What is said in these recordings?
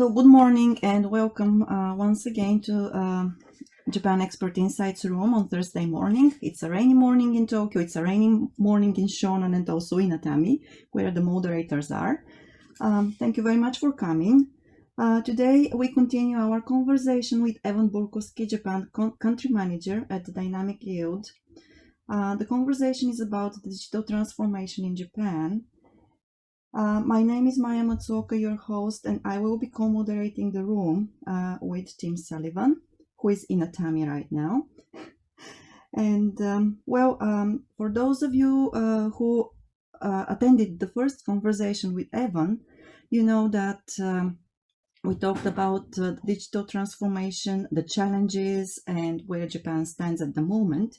So good morning and welcome once again to Japan Expert Insights Room on Thursday morning. It's a rainy morning in Tokyo, it's a rainy morning in Shonan and also in Atami, where the moderators are. Thank you very much for coming. Today we continue our conversation with BUrkosky, Japan Country Manager at Dynamic Yield. The conversation is about digital transformation in Japan. My name is Maya Matsuoka, your host, and I will be co-moderating the room with Tim Sullivan, who is in Atami right now. And for those of you who attended the first conversation with Evan, you know that we talked about digital transformation, the challenges, and where Japan stands at the moment.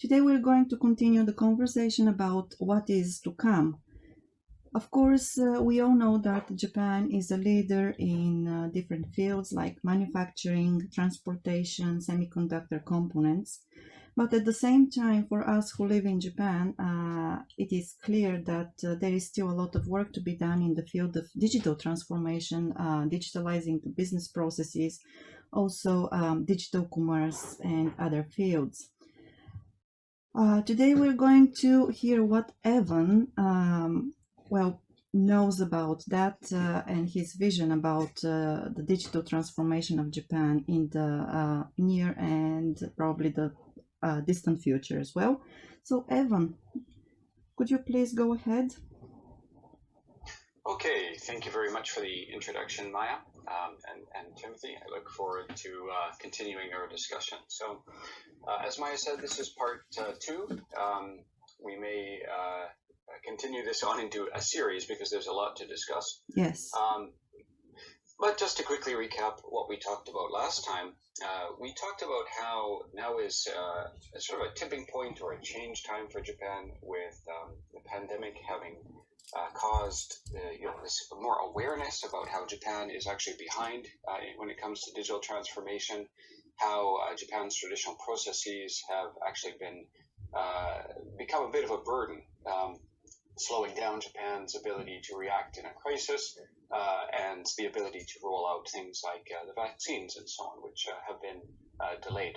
Today we're going to continue the conversation about what is to come. Of course, we all know that Japan is a leader in different fields like manufacturing, transportation, semiconductor components. But at the same time, for us who live in Japan, it is clear that there is still a lot of work to be done in the field of digital transformation, digitalizing the business processes, also digital commerce and other fields. Today we're going to hear what Evan knows about that and his vision about the digital transformation of Japan in the near and probably the distant future as well. So Evan, could you please go ahead? Okay, thank you very much for the introduction, Maya, and Timothy. I look forward to continuing our discussion. So, as Maya said, this is part 2. We may continue this on into a series because there's a lot to discuss. Yes. But just to quickly recap what we talked about last time, we talked about how now is a sort of a tipping point or a change time for Japan with the pandemic having caused this more awareness about how Japan is actually behind when it comes to digital transformation, how Japan's traditional processes have actually been become a bit of a burden, slowing down Japan's ability to react in a crisis and the ability to roll out things like the vaccines and so on, which have been delayed.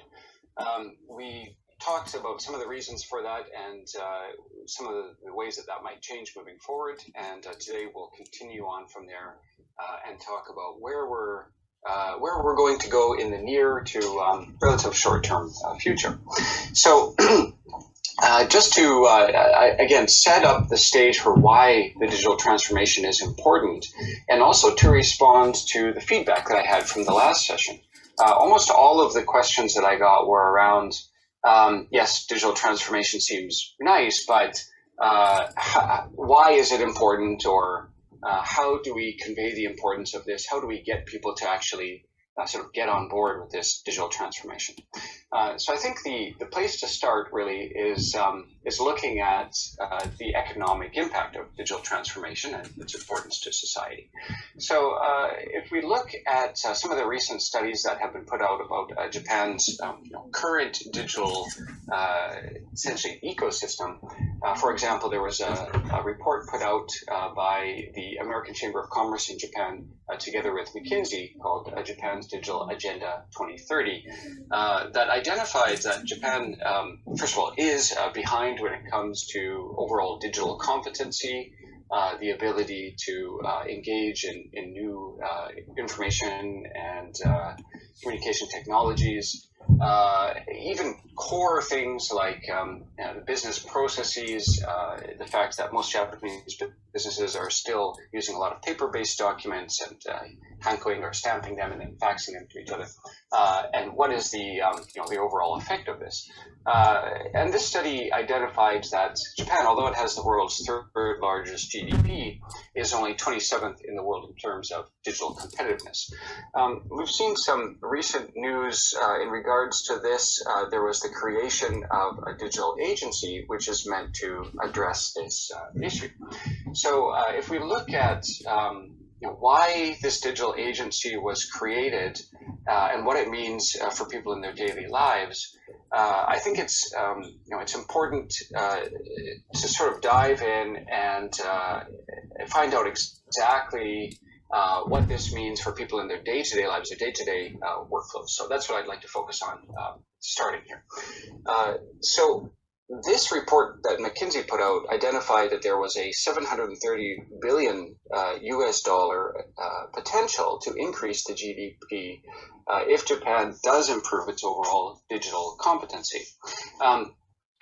We talked about some of the reasons for that and some of the ways that might change moving forward. And today we'll continue on from there and talk about where we're going to go in the near to relative short-term future. So just to, again, set up the stage for why the digital transformation is important, and also to respond to the feedback that I had from the last session. Almost all of the questions that I got were around, yes, digital transformation seems nice, but why is it important, or how do we convey the importance of this? How do we get people to actually sort of get on board with this digital transformation? So I think the place to start really is looking at the economic impact of digital transformation and its importance to society. So if we look at some of the recent studies that have been put out about Japan's current digital essentially ecosystem, for example, there was a report put out by the American Chamber of Commerce in Japan together with McKinsey called Japan's Digital Agenda 2030 that identifies that Japan, first of all, is behind when it comes to overall digital competency, the ability to engage in new information and communication technologies, even core things like the business processes, the fact that most Japanese businesses are still using a lot of paper-based documents and handcoing or stamping them and then faxing them to each other, and what is the overall effect of this? And this study identified that Japan, although it has the world's third largest GDP, is only 27th in the world in terms of digital competitiveness. We've seen some recent news in regards to this. There was the creation of a digital agency which is meant to address this issue. So if we look at why this digital agency was created and what it means for people in their daily lives, I think it's important to sort of dive in and find out exactly what this means for people in their day-to-day lives, their day-to-day workflows. So that's what I'd like to focus on starting here. So this report that McKinsey put out identified that there was a $730 billion US dollar potential to increase the GDP if Japan does improve its overall digital competency.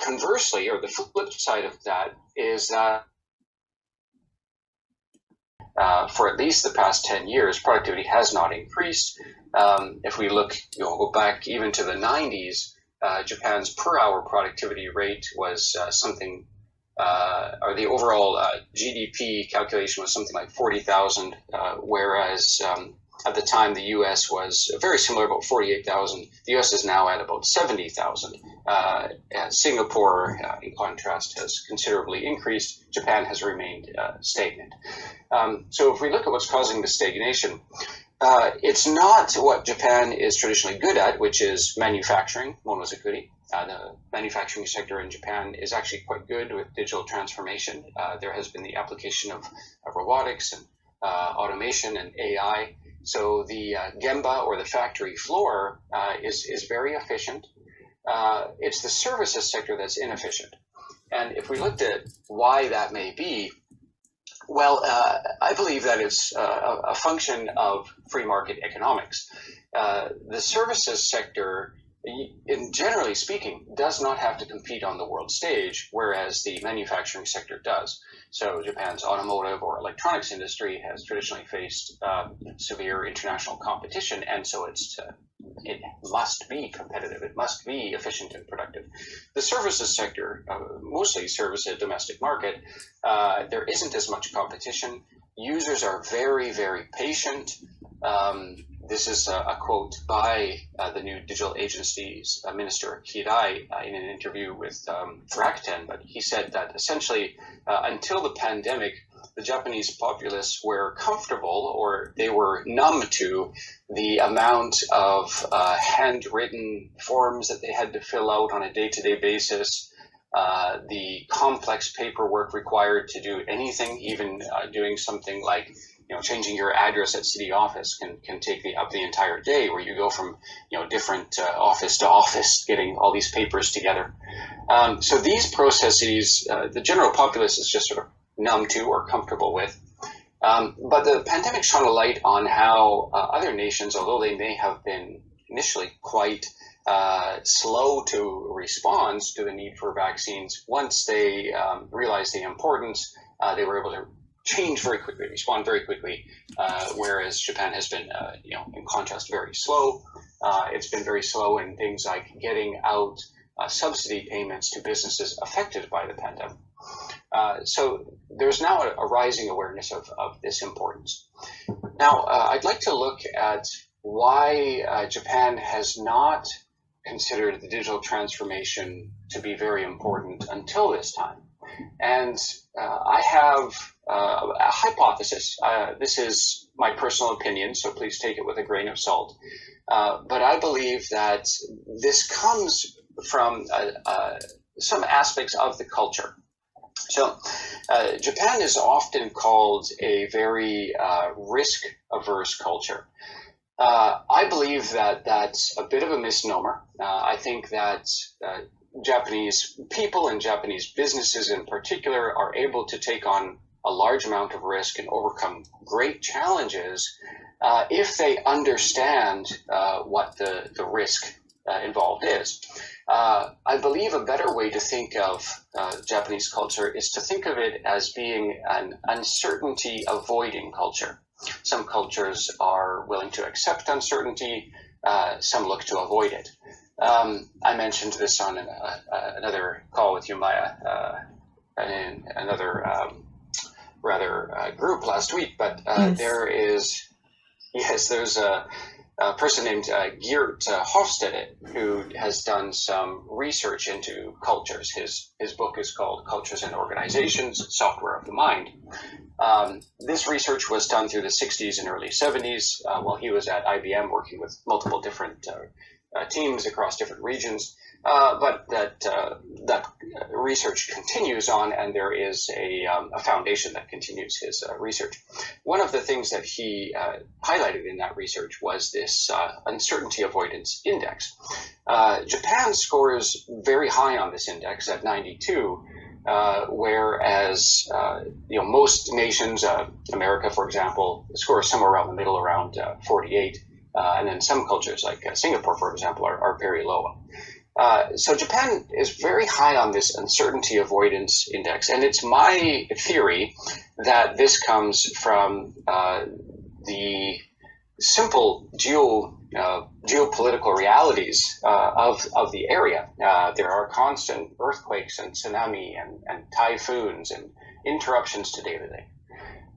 Conversely, or the flip side of that, is that for at least the past 10 years, productivity has not increased. If we look, go back even to the 90s, Japan's per hour productivity rate was or the overall GDP calculation was something like 40,000, whereas at the time the US was very similar, about 48,000. The US is now at about 70,000. Singapore, in contrast, has considerably increased. Japan has remained stagnant. So if we look at what's causing the stagnation, it's not what Japan is traditionally good at, which is manufacturing, monozukuri. The manufacturing sector in Japan is actually quite good with digital transformation. There has been the application of robotics and automation and AI. So the gemba, or the factory floor, is very efficient. It's the services sector that's inefficient. And if we looked at why that may be, well, I believe that it's a function of free market economics. The services sector, generally speaking, does not have to compete on the world stage, whereas the manufacturing sector does. So Japan's automotive or electronics industry has traditionally faced severe international competition, and so it must be competitive. It must be efficient and productive. The services sector mostly serves a domestic market. There isn't as much competition. Users are very, very patient. This is a quote by the new digital agencies minister Hirai in an interview with Rakuten, but he said that essentially until the pandemic, the Japanese populace were comfortable, or they were numb to, the amount of handwritten forms that they had to fill out on a day-to-day basis, the complex paperwork required to do anything, even doing something like changing your address at city office can take up the entire day, where you go from different office to office getting all these papers together. So these processes, the general populace is just sort of numb to or comfortable with. But the pandemic shone a light on how other nations, although they may have been initially quite slow to respond to the need for vaccines, once they realized the importance, they were able to change very quickly, respond very quickly, whereas Japan has been, in contrast, very slow. It's been very slow in things like getting out subsidy payments to businesses affected by the pandemic. So there's now a rising awareness of this importance. Now, I'd like to look at why Japan has not considered the digital transformation to be very important until this time. And I have a hypothesis. This is my personal opinion, so please take it with a grain of salt. But I believe that this comes from some aspects of the culture. So Japan is often called a very risk-averse culture. I believe that that's a bit of a misnomer. I think that Japanese people and Japanese businesses in particular are able to take on a large amount of risk and overcome great challenges if they understand what the risk involved is. I believe a better way to think of Japanese culture is to think of it as being an uncertainty avoiding culture. Some cultures are willing to accept uncertainty, some look to avoid it. I mentioned this on another call with you, Maya, in another group last week, but Yes. there's a person named Geert Hofstede who has done some research into cultures. His book is called Cultures and Organizations, Software of the Mind. This research was done through the 60s and early 70s while he was at IBM working with multiple different teams across different regions, but that research continues on, and there is a foundation that continues his research. One of the things that he highlighted in that research was this uncertainty avoidance index. Japan scores very high on this index at 92, whereas most nations, America, for example, scores somewhere around the middle, around 48. And then some cultures, like Singapore, for example, are very low. So Japan is very high on this uncertainty avoidance index. And it's my theory that this comes from the simple geopolitical realities of the area. There are constant earthquakes and tsunami and typhoons and interruptions to daily life.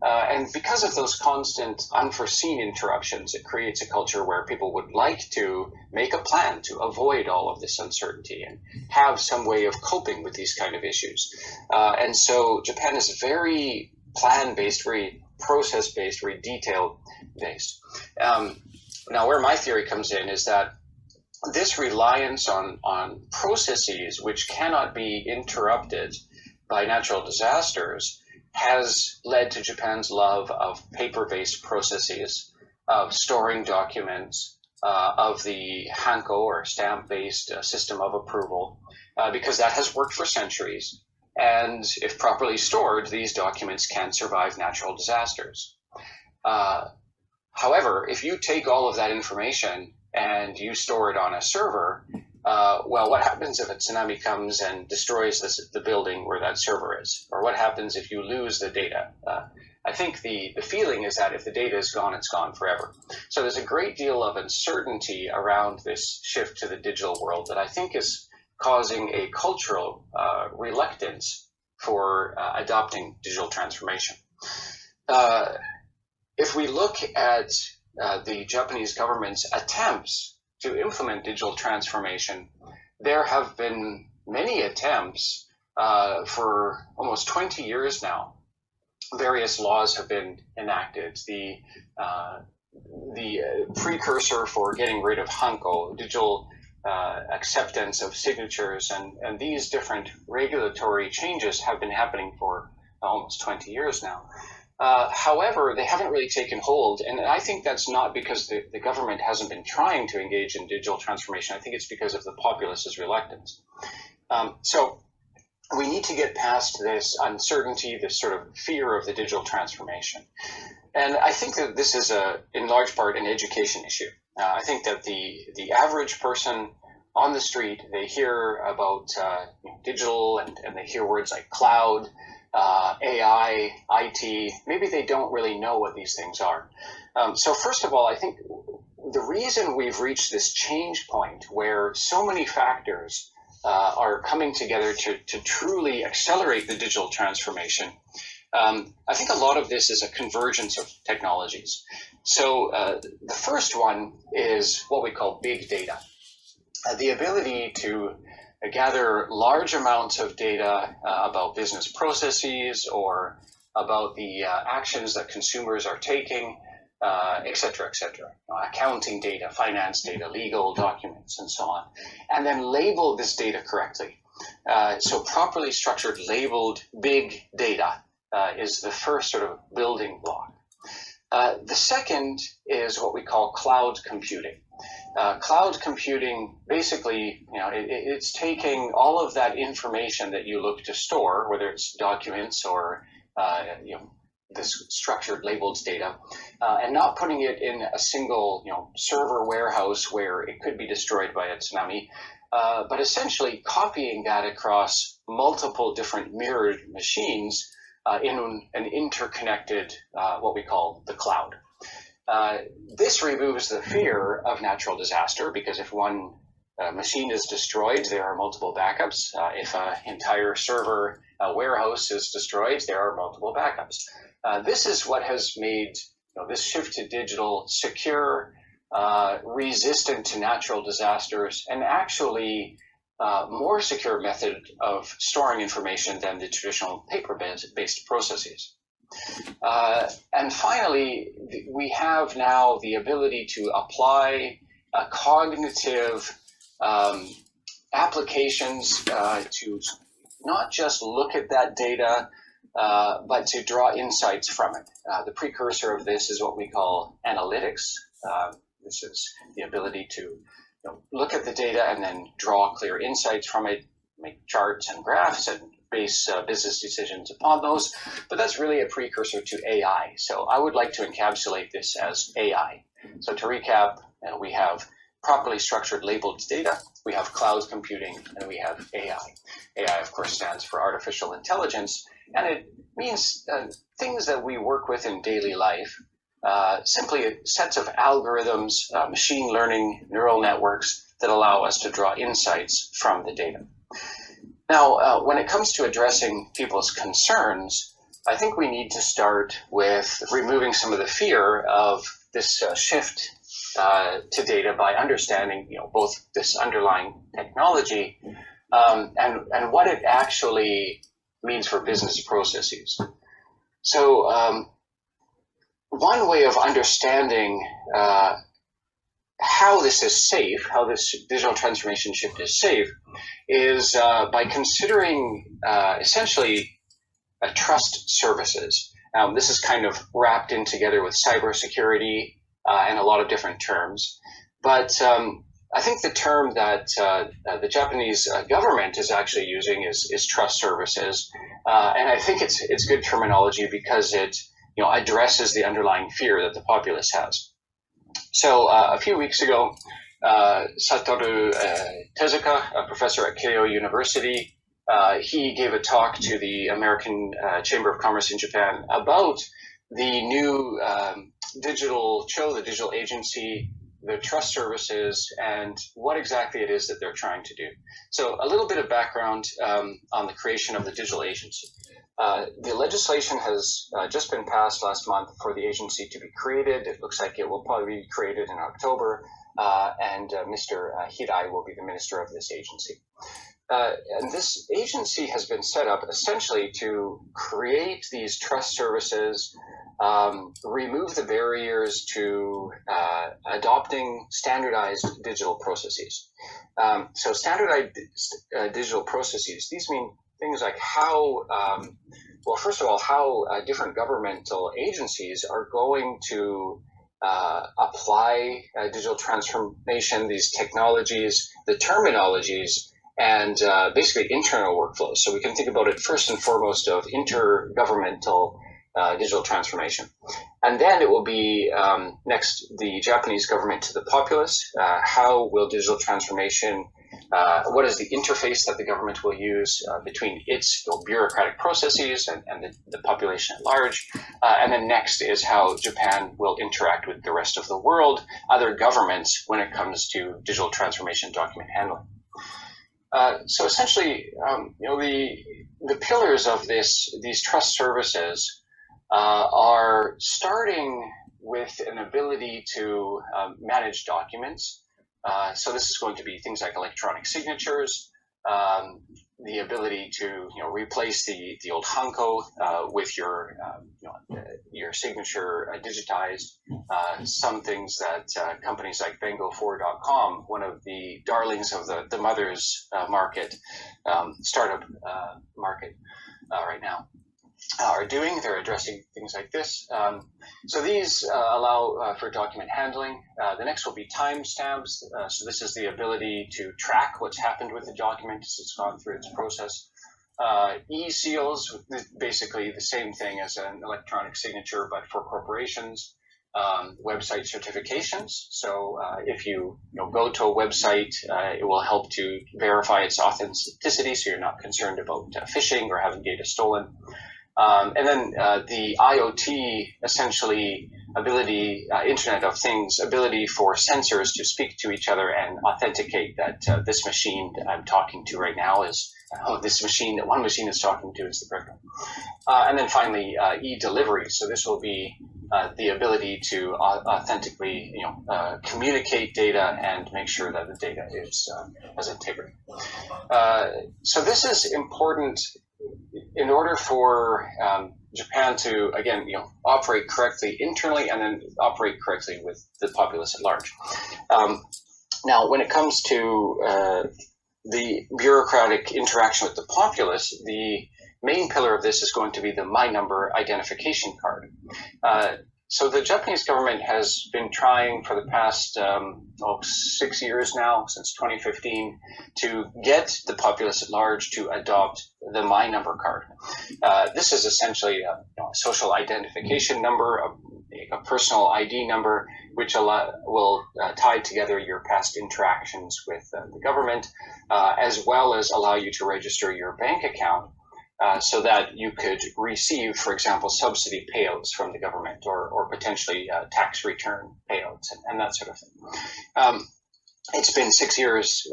And because of those constant unforeseen interruptions, it creates a culture where people would like to make a plan to avoid all of this uncertainty and have some way of coping with these kind of issues. And so Japan is very plan-based, very process-based, very detail-based. Now, where my theory comes in is that this reliance on processes which cannot be interrupted by natural disasters has led to Japan's love of paper-based processes, of storing documents, of the hanko or stamp-based system of approval, because that has worked for centuries. And if properly stored, these documents can survive natural disasters. However, if you take all of that information and you store it on a server, well, what happens if a tsunami comes and destroys the building where that server is? Or what happens if you lose the data? I think the feeling is that if the data is gone, it's gone forever. So there's a great deal of uncertainty around this shift to the digital world that I think is causing a cultural reluctance for adopting digital transformation. If we look at the Japanese government's attempts to implement digital transformation, there have been many attempts for almost 20 years now. Various laws have been enacted. The precursor for getting rid of hanko, digital acceptance of signatures, and these different regulatory changes have been happening for almost 20 years now. However, they haven't really taken hold, and I think that's not because the government hasn't been trying to engage in digital transformation. I think it's because of the populace's reluctance. So we need to get past this uncertainty, this sort of fear of the digital transformation. And I think that this is, in large part, an education issue. I think that the average person on the street, they hear about digital and they hear words like cloud, AI, IT, maybe they don't really know what these things are. So first of all, I think the reason we've reached this change point where so many factors are coming together to truly accelerate the digital transformation, I think a lot of this is a convergence of technologies. So the first one is what we call big data. The ability to gather large amounts of data about business processes or about the actions that consumers are taking, et cetera, accounting data, finance data, legal documents, and so on, and then label this data correctly. So properly structured, labeled big data is the first sort of building block. The second is what we call cloud computing. Cloud computing, basically, it's taking all of that information that you look to store, whether it's documents or this structured labeled data, and not putting it in a single server warehouse where it could be destroyed by a tsunami, but essentially copying that across multiple different mirrored machines in an interconnected, what we call the cloud. This removes the fear of natural disaster, because if one machine is destroyed, there are multiple backups. If an entire server warehouse is destroyed, there are multiple backups. This is what has made this shift to digital secure, resistant to natural disasters, and actually more secure method of storing information than the traditional paper-based processes. And finally, we have now the ability to apply cognitive applications to not just look at that data, but to draw insights from it. The precursor of this is what we call analytics. This is the ability to look at the data and then draw clear insights from it, make charts and graphs and base business decisions upon those. But that's really a precursor to AI. So I would like to encapsulate this as AI. So to recap, we have properly structured labeled data, we have cloud computing, and we have AI. AI, of course, stands for artificial intelligence, and it means things that we work with in daily life, simply sets of algorithms, machine learning, neural networks that allow us to draw insights from the data. Now, when it comes to addressing people's concerns, I think we need to start with removing some of the fear of this shift to data by understanding, both this underlying technology and what it actually means for business processes. So one way of understanding how this is safe, how this digital transformation shift is safe, is by considering essentially trust services. This is kind of wrapped in together with cybersecurity and a lot of different terms. But I think the term that the Japanese government is actually using is trust services. And I think it's good terminology because it addresses the underlying fear that the populace has. So a few weeks ago, Satoru Tezuka, a professor at Keio University, he gave a talk to the American Chamber of Commerce in Japan about the new digital agency, the trust services, and what exactly it is that they're trying to do. So a little bit of background on the creation of the digital agency. The legislation has just been passed last month for the agency to be created. It looks like it will probably be created in October, and Mr. Hirai will be the minister of this agency. And this agency has been set up essentially to create these trust services, remove the barriers to adopting standardized digital processes. So standardized digital processes, these mean things like how, well, first of all, how different governmental agencies are going to apply digital transformation, these technologies, the terminologies, and basically internal workflows. So we can think about it first and foremost of intergovernmental digital transformation. And then it will be next the Japanese government to the populace. How will digital transformation, what is the interface that the government will use between its bureaucratic processes and the population at large? And then next is how Japan will interact with the rest of the world, other governments, when it comes to digital transformation document handling. So essentially, the pillars of these trust services are starting with an ability to manage documents. So this is going to be things like electronic signatures, the ability to replace the old hanko with your signature digitized. Some things that companies like Bango4.com, one of the darlings of the mothers market, startup market right now, are doing. They're addressing things like this. So these allow for document handling. The next will be timestamps. So this is the ability to track what's happened with the document as it's gone through its process. E-seals, basically the same thing as an electronic signature, but for corporations. Website certifications. So if you go to a website, it will help to verify its authenticity, so you're not concerned about phishing or having data stolen. And then the IoT, essentially ability, Internet of Things, ability for sensors to speak to each other and authenticate that this machine that I'm talking to right now is, this machine that one machine is talking to is the correct one. And then finally, e-delivery. So this will be the ability to authentically, communicate data and make sure that the data has integrity. So this is important in order for Japan to, again, operate correctly internally and then operate correctly with the populace at large. Now, when it comes to the bureaucratic interaction with the populace, the main pillar of this is going to be the My Number identification card. So the Japanese government has been trying for the past 6 years now, since 2015, to get the populace at large to adopt the My Number card. This is essentially a social identification number, a personal ID number, which will tie together your past interactions with the government, as well as allow you to register your bank account so that you could receive, for example, subsidy payouts from the government, or potentially tax return payouts and that sort of thing. It's been 6 years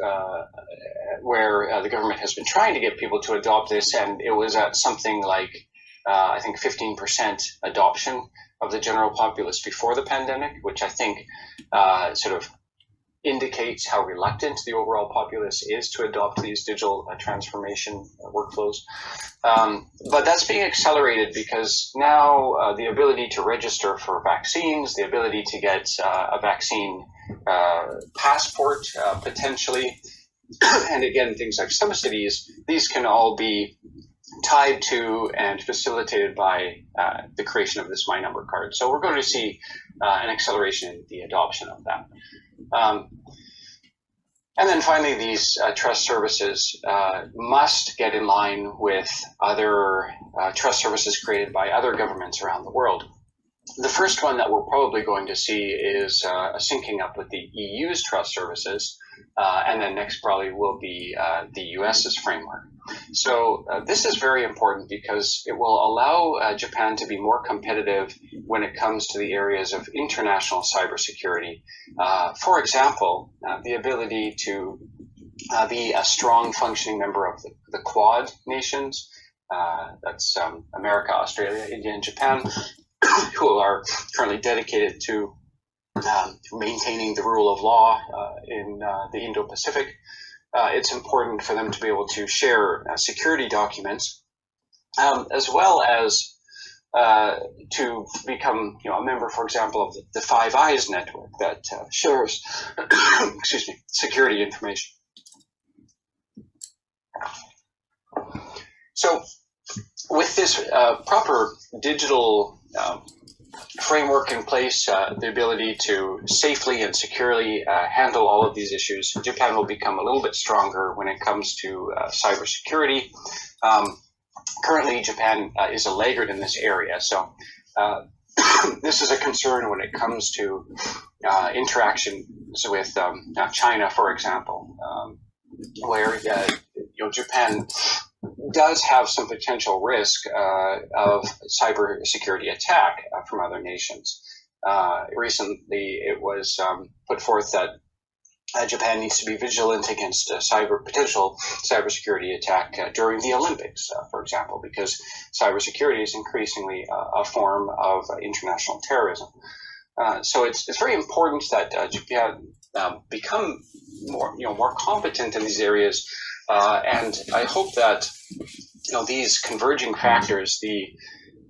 where the government has been trying to get people to adopt this, and it was at something like, I think, 15% adoption of the general populace before the pandemic, which I think sort of indicates how reluctant the overall populace is to adopt these digital transformation workflows. But that's being accelerated because now the ability to register for vaccines, the ability to get a vaccine passport potentially, and again, things like subsidies, these can all be tied to and facilitated by the creation of this My Number card. So we're going to see an acceleration in the adoption of that. And then finally, these trust services must get in line with other trust services created by other governments around the world. The first one that we're probably going to see is a syncing up with the EU's trust services, and then next probably will be the US's framework. So this is very important because it will allow Japan to be more competitive when it comes to the areas of international cybersecurity. For example, the ability to be a strong functioning member of the Quad nations, that's America, Australia, India, and Japan, who are currently dedicated to maintaining the rule of law in the Indo-Pacific. It's important for them to be able to share security documents, as well as to become, a member, for example, of the Five Eyes network that shares, excuse me, security information. So, with this proper digital framework in place, the ability to safely and securely handle all of these issues, Japan will become a little bit stronger when it comes to cybersecurity. Currently, Japan is a laggard in this area, so this is a concern when it comes to interactions with China, for example, where Japan does have some potential risk of cybersecurity attack from other nations. Recently, it was put forth that Japan needs to be vigilant against potential cybersecurity attack during the Olympics, for example, because cybersecurity is increasingly a form of international terrorism. So it's very important that Japan become more competent in these areas, and I hope that these converging factors, the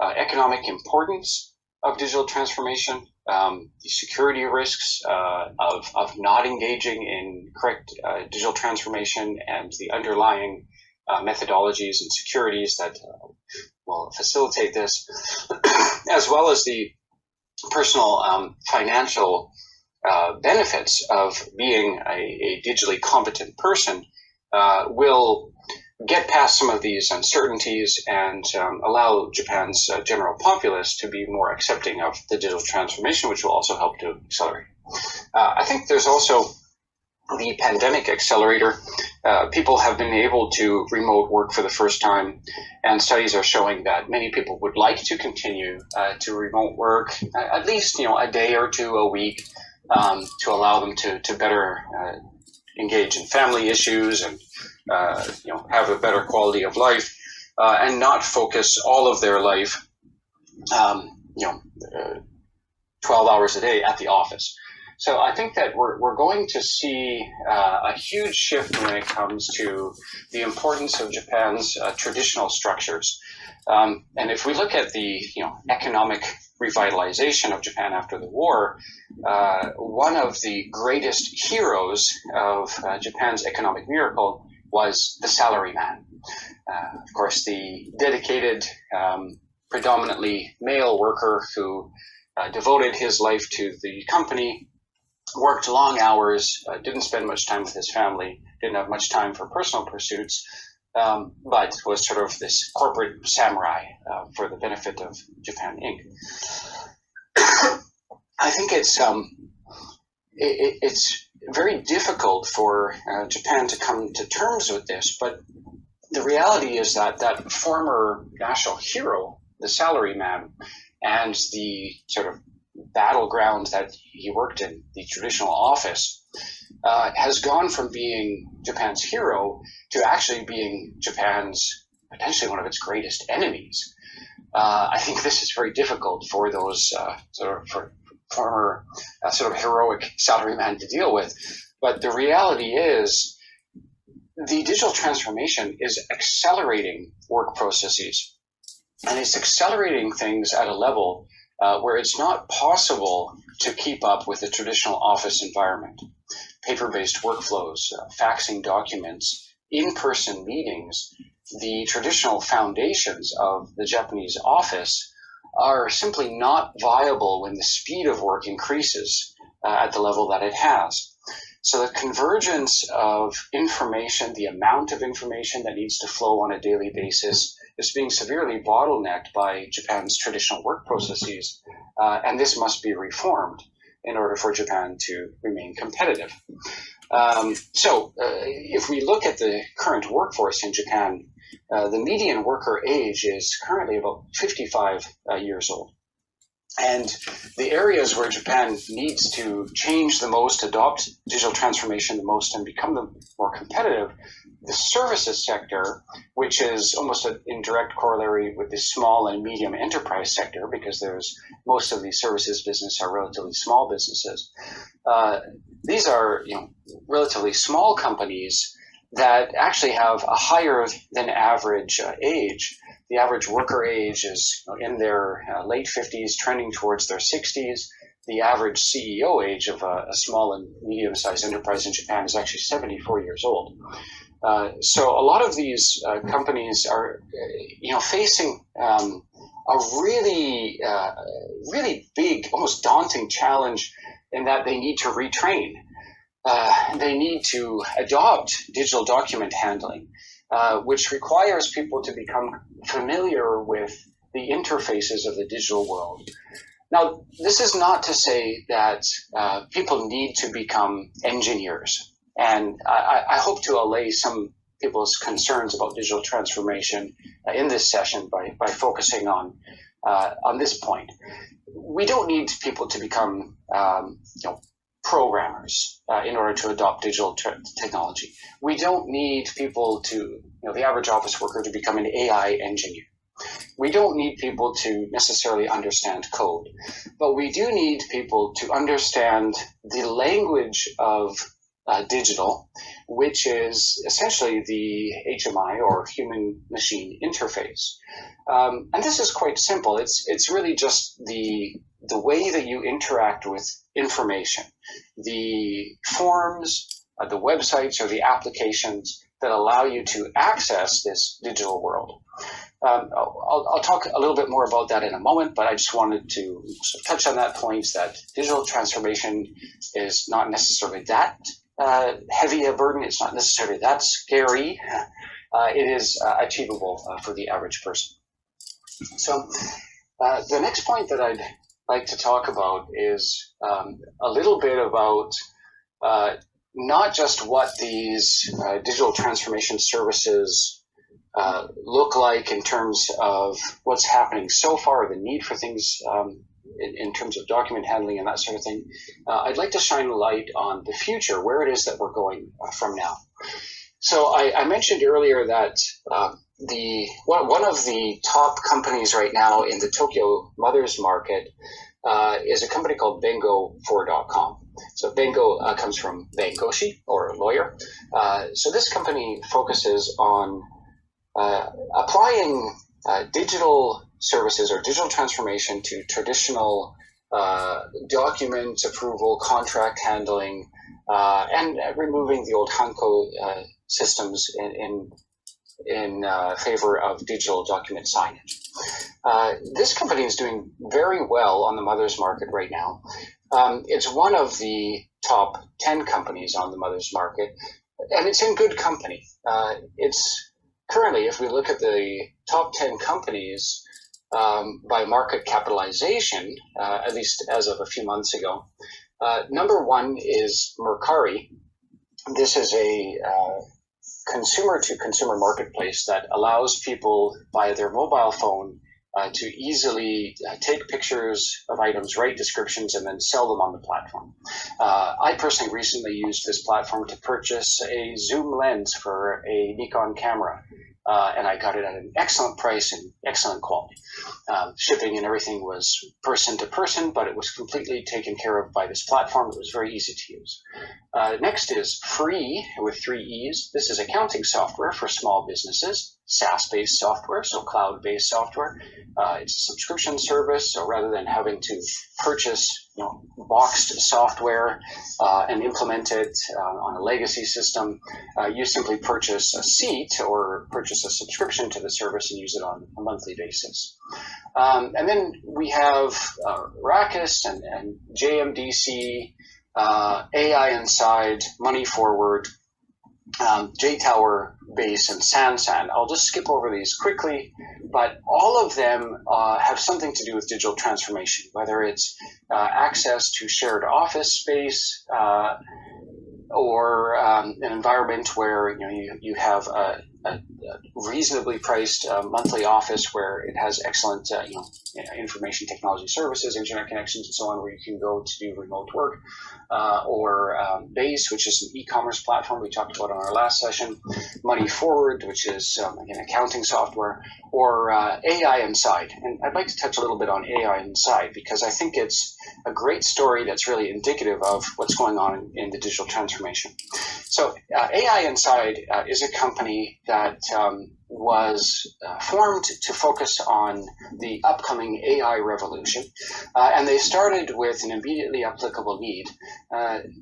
economic importance of digital transformation, the security risks of not engaging in correct digital transformation, and the underlying methodologies and securities that will facilitate this, as well as the personal financial benefits of being a digitally competent person, will get past some of these uncertainties and allow Japan's general populace to be more accepting of the digital transformation, which will also help to accelerate. I think there's also the pandemic accelerator. People have been able to remote work for the first time, and studies are showing that many people would like to continue to remote work at least a day or two a week, to allow them to better engage in family issues and have a better quality of life, and not focus all of their life 12 hours a day at the office. So I think that we're going to see a huge shift when it comes to the importance of Japan's traditional structures. And if we look at the economic revitalization of Japan after the war, one of the greatest heroes of Japan's economic miracle was the salaryman. Of course, the dedicated, predominantly male worker who devoted his life to the company, worked long hours, didn't spend much time with his family, didn't have much time for personal pursuits, but was sort of this corporate samurai for the benefit of Japan Inc. I think it's very difficult for Japan to come to terms with this, but the reality is that that former national hero, the salaryman, and the sort of battleground that he worked in, the traditional office, has gone from being Japan's hero to actually being Japan's potentially one of its greatest enemies. I think this is very difficult for those former sort of heroic salaryman to deal with. But the reality is the digital transformation is accelerating work processes, and it's accelerating things at a level where it's not possible to keep up with the traditional office environment. Paper-based workflows, faxing documents, in-person meetings, the traditional foundations of the Japanese office are simply not viable when the speed of work increases at the level that it has. So the convergence of information, the amount of information that needs to flow on a daily basis, is being severely bottlenecked by Japan's traditional work processes, and this must be reformed in order for Japan to remain competitive. If we look at the current workforce in Japan, the median worker age is currently about 55 years old. And the areas where Japan needs to change the most, adopt digital transformation the most, and become the more competitive, the services sector, which is almost an indirect corollary with the small and medium enterprise sector, because there's most of the services business are relatively small businesses. These are relatively small companies that actually have a higher than average age. The average worker age is in their late 50s, trending towards their 60s. The average CEO age of a small and medium-sized enterprise in Japan is actually 74 years old. So a lot of these companies are, facing a really big, almost daunting challenge in that they need to retrain. They need to adopt digital document handling, which requires people to become familiar with the interfaces of the digital world. Now, this is not to say that people need to become engineers. And I hope to allay some people's concerns about digital transformation in this session by focusing on this point. We don't need people to become programmers in order to adopt digital technology. We don't need people to, the average office worker to become an AI engineer. We don't need people to necessarily understand code, but we do need people to understand the language of digital, which is essentially the HMI or human-machine interface. And this is quite simple. It's really just the way that you interact with information, the forms, the websites or the applications that allow you to access this digital world. I'll talk a little bit more about that in a moment, but I just wanted to touch on that point that digital transformation is not necessarily that heavy a burden. It's not necessarily that scary. It is achievable for the average person. So the next point that I'd like to talk about is a little bit about not just what these digital transformation services look like in terms of what's happening so far, the need for things in terms of document handling and that sort of thing. I'd like to shine a light on the future, where it is that we're going from now. So I mentioned earlier that one of the top companies right now in the Tokyo Mothers Market is a company called Bengo4.com. So Bengo comes from Bengoshi, or lawyer. So this company focuses on applying digital services or digital transformation to traditional document approval, contract handling, and removing the old Hanko systems in favor of digital document signage. This company is doing very well on the mother's market right now. It's one of the top 10 companies on the mother's market, and it's in good company. It's currently, if we look at the top 10 companies by market capitalization, at least as of a few months ago, number one is Mercari. This is a consumer-to-consumer marketplace that allows people via their mobile phone to easily take pictures of items, write descriptions, and then sell them on the platform. I personally recently used this platform to purchase a zoom lens for a Nikon camera, and I got it at an excellent price and excellent quality. Shipping and everything was person to person, but it was completely taken care of by this platform. It was very easy to use. Next is Free, with 3 E's. This is accounting software for small businesses, SaaS-based software, so cloud-based software. It's a subscription service, so rather than having to purchase boxed software and implement it on a legacy system, you simply purchase a seat or purchase a subscription to the service and use it on a monthly basis. And then we have Rakis and JMDC, AI Inside, Money Forward, JTower Base, and Sansan. I'll just skip over these quickly, but all of them have something to do with digital transformation, whether it's access to shared office space or an environment where you have a reasonably priced monthly office where it has excellent information technology services, internet connections, and so on, where you can go to do remote work, or Base, which is an e-commerce platform we talked about on our last session, Money Forward, which is again accounting software, or AI Inside. And I'd like to touch a little bit on AI Inside because I think it's a great story that's really indicative of what's going on in the digital transformation. So AI Inside is a company that was formed to focus on the upcoming AI revolution, and they started with an immediately applicable need.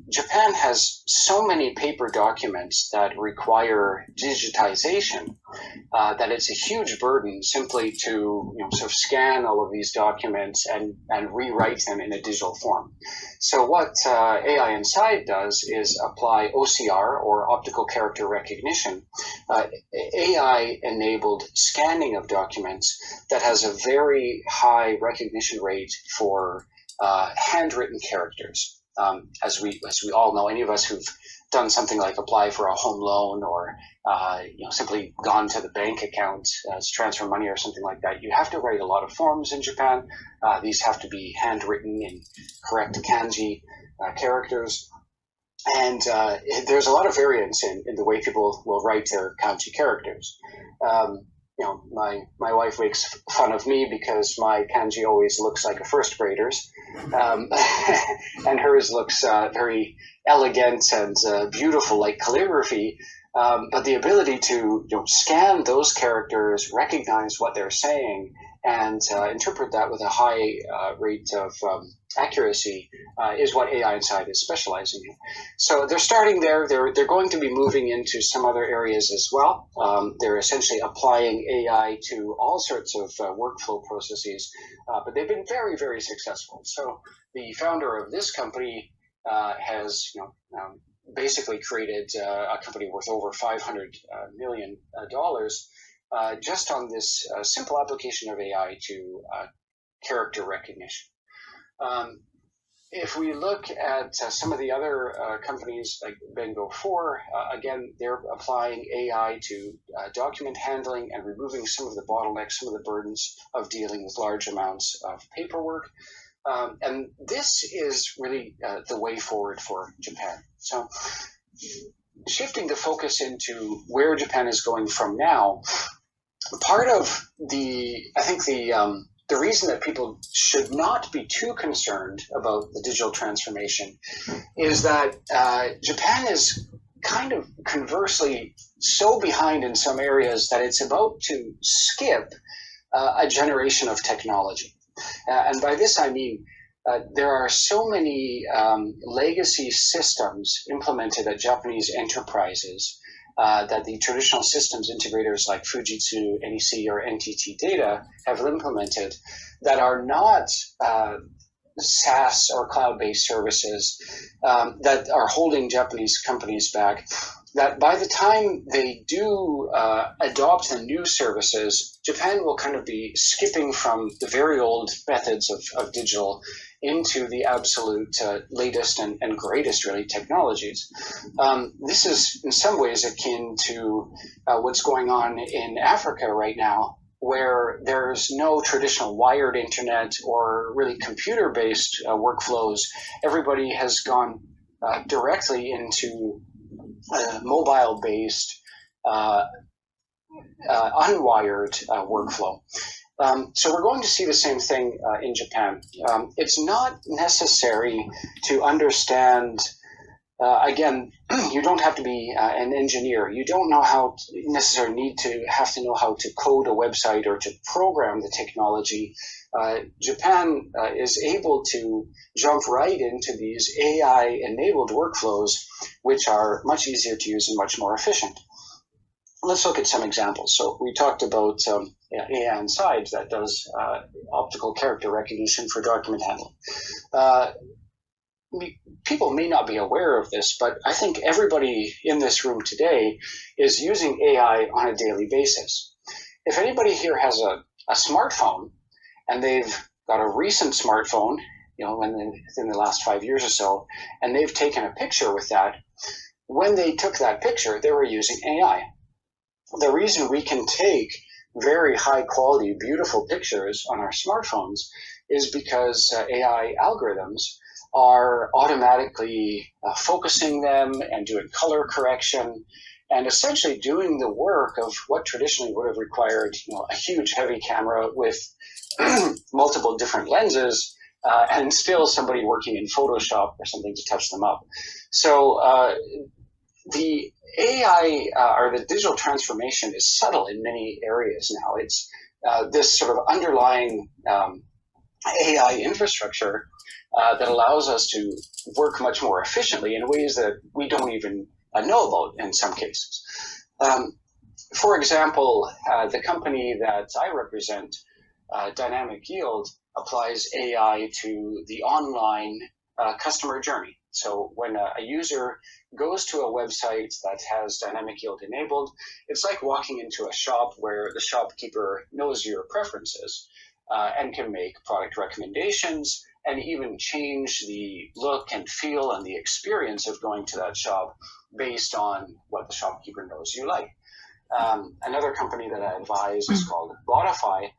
Japan has so many paper documents that require digitization that it's a huge burden simply to sort of scan all of these documents and rewrite them in a digital form. So what AI Inside does is apply OCR, or optical character recognition, AI-enabled scanning of documents that has a very high recognition rate for handwritten characters. As we all know, any of us who've done something like apply for a home loan or simply gone to the bank account to transfer money or something like that, you have to write a lot of forms in Japan. These have to be handwritten in correct kanji characters. And there's a lot of variance in the way people will write their kanji characters. My wife makes fun of me because my kanji always looks like a first grader's, and hers looks very elegant and beautiful, like calligraphy. But the ability to scan those characters, recognize what they're saying, and interpret that with a high rate of accuracy is what AI Inside is specializing in. So they're starting there. They're going to be moving into some other areas as well. They're essentially applying AI to all sorts of workflow processes, but they've been very, very successful. So the founder of this company has basically created a company worth over $500 million just on this simple application of AI to character recognition. If we look at some of the other companies like Bengo 4, again, they're applying AI to document handling and removing some of the bottlenecks, some of the burdens of dealing with large amounts of paperwork. And this is really the way forward for Japan. So shifting the focus into where Japan is going from now, part of the reason that people should not be too concerned about the digital transformation is that Japan is kind of conversely so behind in some areas that it's about to skip a generation of technology. And by this I mean there are so many legacy systems implemented at Japanese enterprises that the traditional systems integrators like Fujitsu, NEC, or NTT Data have implemented that are not SaaS or cloud-based services that are holding Japanese companies back. That by the time they do adopt the new services, Japan will kind of be skipping from the very old methods of digital into the absolute latest and greatest, really, technologies. This is in some ways akin to what's going on in Africa right now, where there's no traditional wired internet or really computer-based workflows. Everybody has gone directly into mobile-based, unwired workflow. So we're going to see the same thing in Japan. It's not necessary to understand, again, you don't have to be an engineer. You don't know how to necessarily have to know how to code a website or to program the technology. Japan is able to jump right into these AI-enabled workflows, which are much easier to use and much more efficient. Let's look at some examples. So we talked about AI inside that does optical character recognition for document handling. People may not be aware of this, but I think everybody in this room today is using AI on a daily basis. If anybody here has a smartphone, and they've got a recent smartphone, within the last 5 years or so, and they've taken a picture with that, when they took that picture, they were using AI. The reason we can take very high quality, beautiful pictures on our smartphones is because AI algorithms are automatically focusing them and doing color correction and essentially doing the work of what traditionally would have required a huge heavy camera with multiple different lenses and still somebody working in Photoshop or something to touch them up. So the AI or the digital transformation is subtle in many areas now. It's this sort of underlying AI infrastructure that allows us to work much more efficiently in ways that we don't even know about in some cases. For example, the company that I represent, Dynamic Yield, applies AI to the online customer journey. So when a user goes to a website that has Dynamic Yield enabled, it's like walking into a shop where the shopkeeper knows your preferences and can make product recommendations and even change the look and feel and the experience of going to that shop based on what the shopkeeper knows you like. Another company that I advise is called Botify.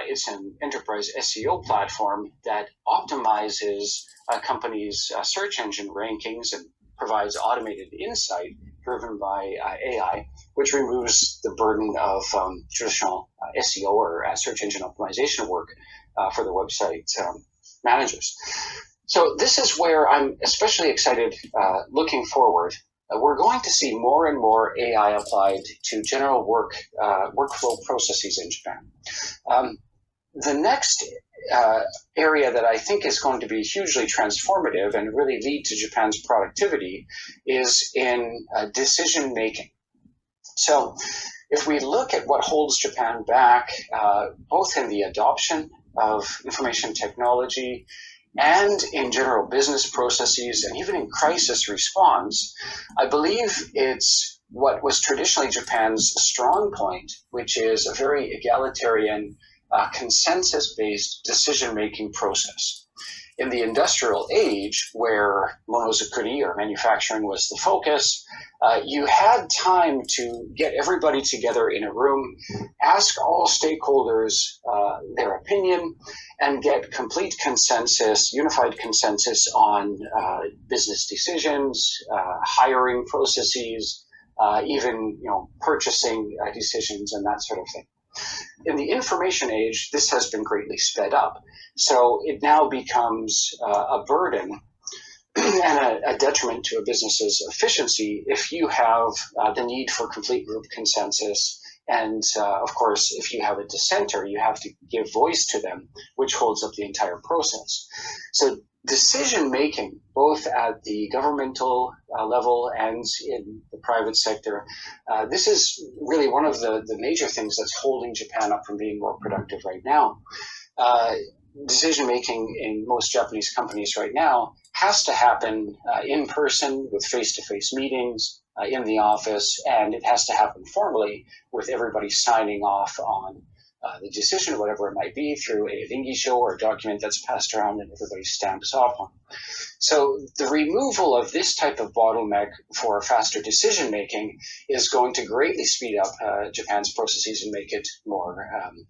It's an enterprise SEO platform that optimizes a company's search engine rankings and provides automated insight driven by AI, which removes the burden of traditional SEO or search engine optimization work for the website managers. So this is where I'm especially excited looking forward. We're going to see more and more AI applied to general workflow processes in Japan. The next area that I think is going to be hugely transformative and really lead to Japan's productivity is in decision making. So if we look at what holds Japan back, both in the adoption of information technology and in general business processes and even in crisis response, I believe it's what was traditionally Japan's strong point, which is a very egalitarian, consensus-based decision-making process. In the industrial age, where monozukuri or manufacturing was the focus, you had time to get everybody together in a room, ask all stakeholders their opinion, and get complete consensus, unified consensus on business decisions, hiring processes, even purchasing decisions and that sort of thing. In the information age, this has been greatly sped up. So it now becomes a burden and a detriment to a business's efficiency if you have the need for complete group consensus And of course, if you have a dissenter, you have to give voice to them, which holds up the entire process. So decision making, both at the governmental level and in the private sector, this is really one of the major things that's holding Japan up from being more productive right now. Decision making in most Japanese companies right now has to happen in person with face-to-face meetings in the office, and it has to happen formally with everybody signing off on the decision, whatever it might be, through a ringisho or a document that's passed around and everybody stamps off on. So the removal of this type of bottleneck for faster decision making is going to greatly speed up Japan's processes and make it more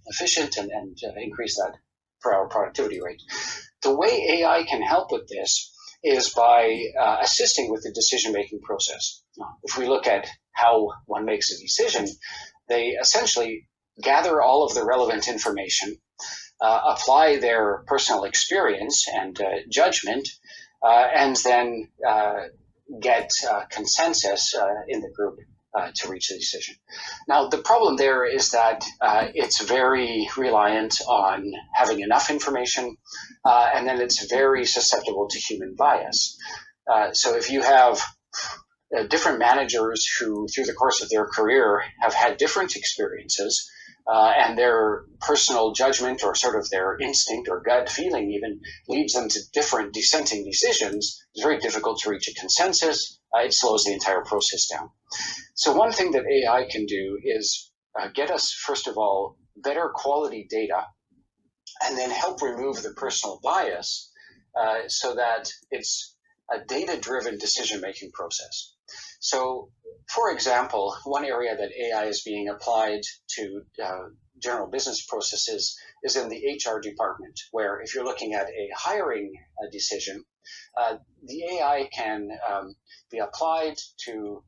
efficient and increase that per hour productivity rate. The way AI can help with this is by assisting with the decision-making process. If we look at how one makes a decision, they essentially gather all of the relevant information, apply their personal experience and judgment, and then get consensus in the group to reach a decision. Now, the problem there is that it's very reliant on having enough information, and then it's very susceptible to human bias. So if you have different managers who, through the course of their career, have had different experiences, and their personal judgment or sort of their instinct or gut feeling even leads them to different dissenting decisions, it's very difficult to reach a consensus. It slows the entire process down. So one thing that AI can do is get us, first of all, better quality data, and then help remove the personal bias so that it's a data-driven decision-making process. So, for example, one area that AI is being applied to general business processes is in the HR department, where if you're looking at a hiring decision, the AI can be applied to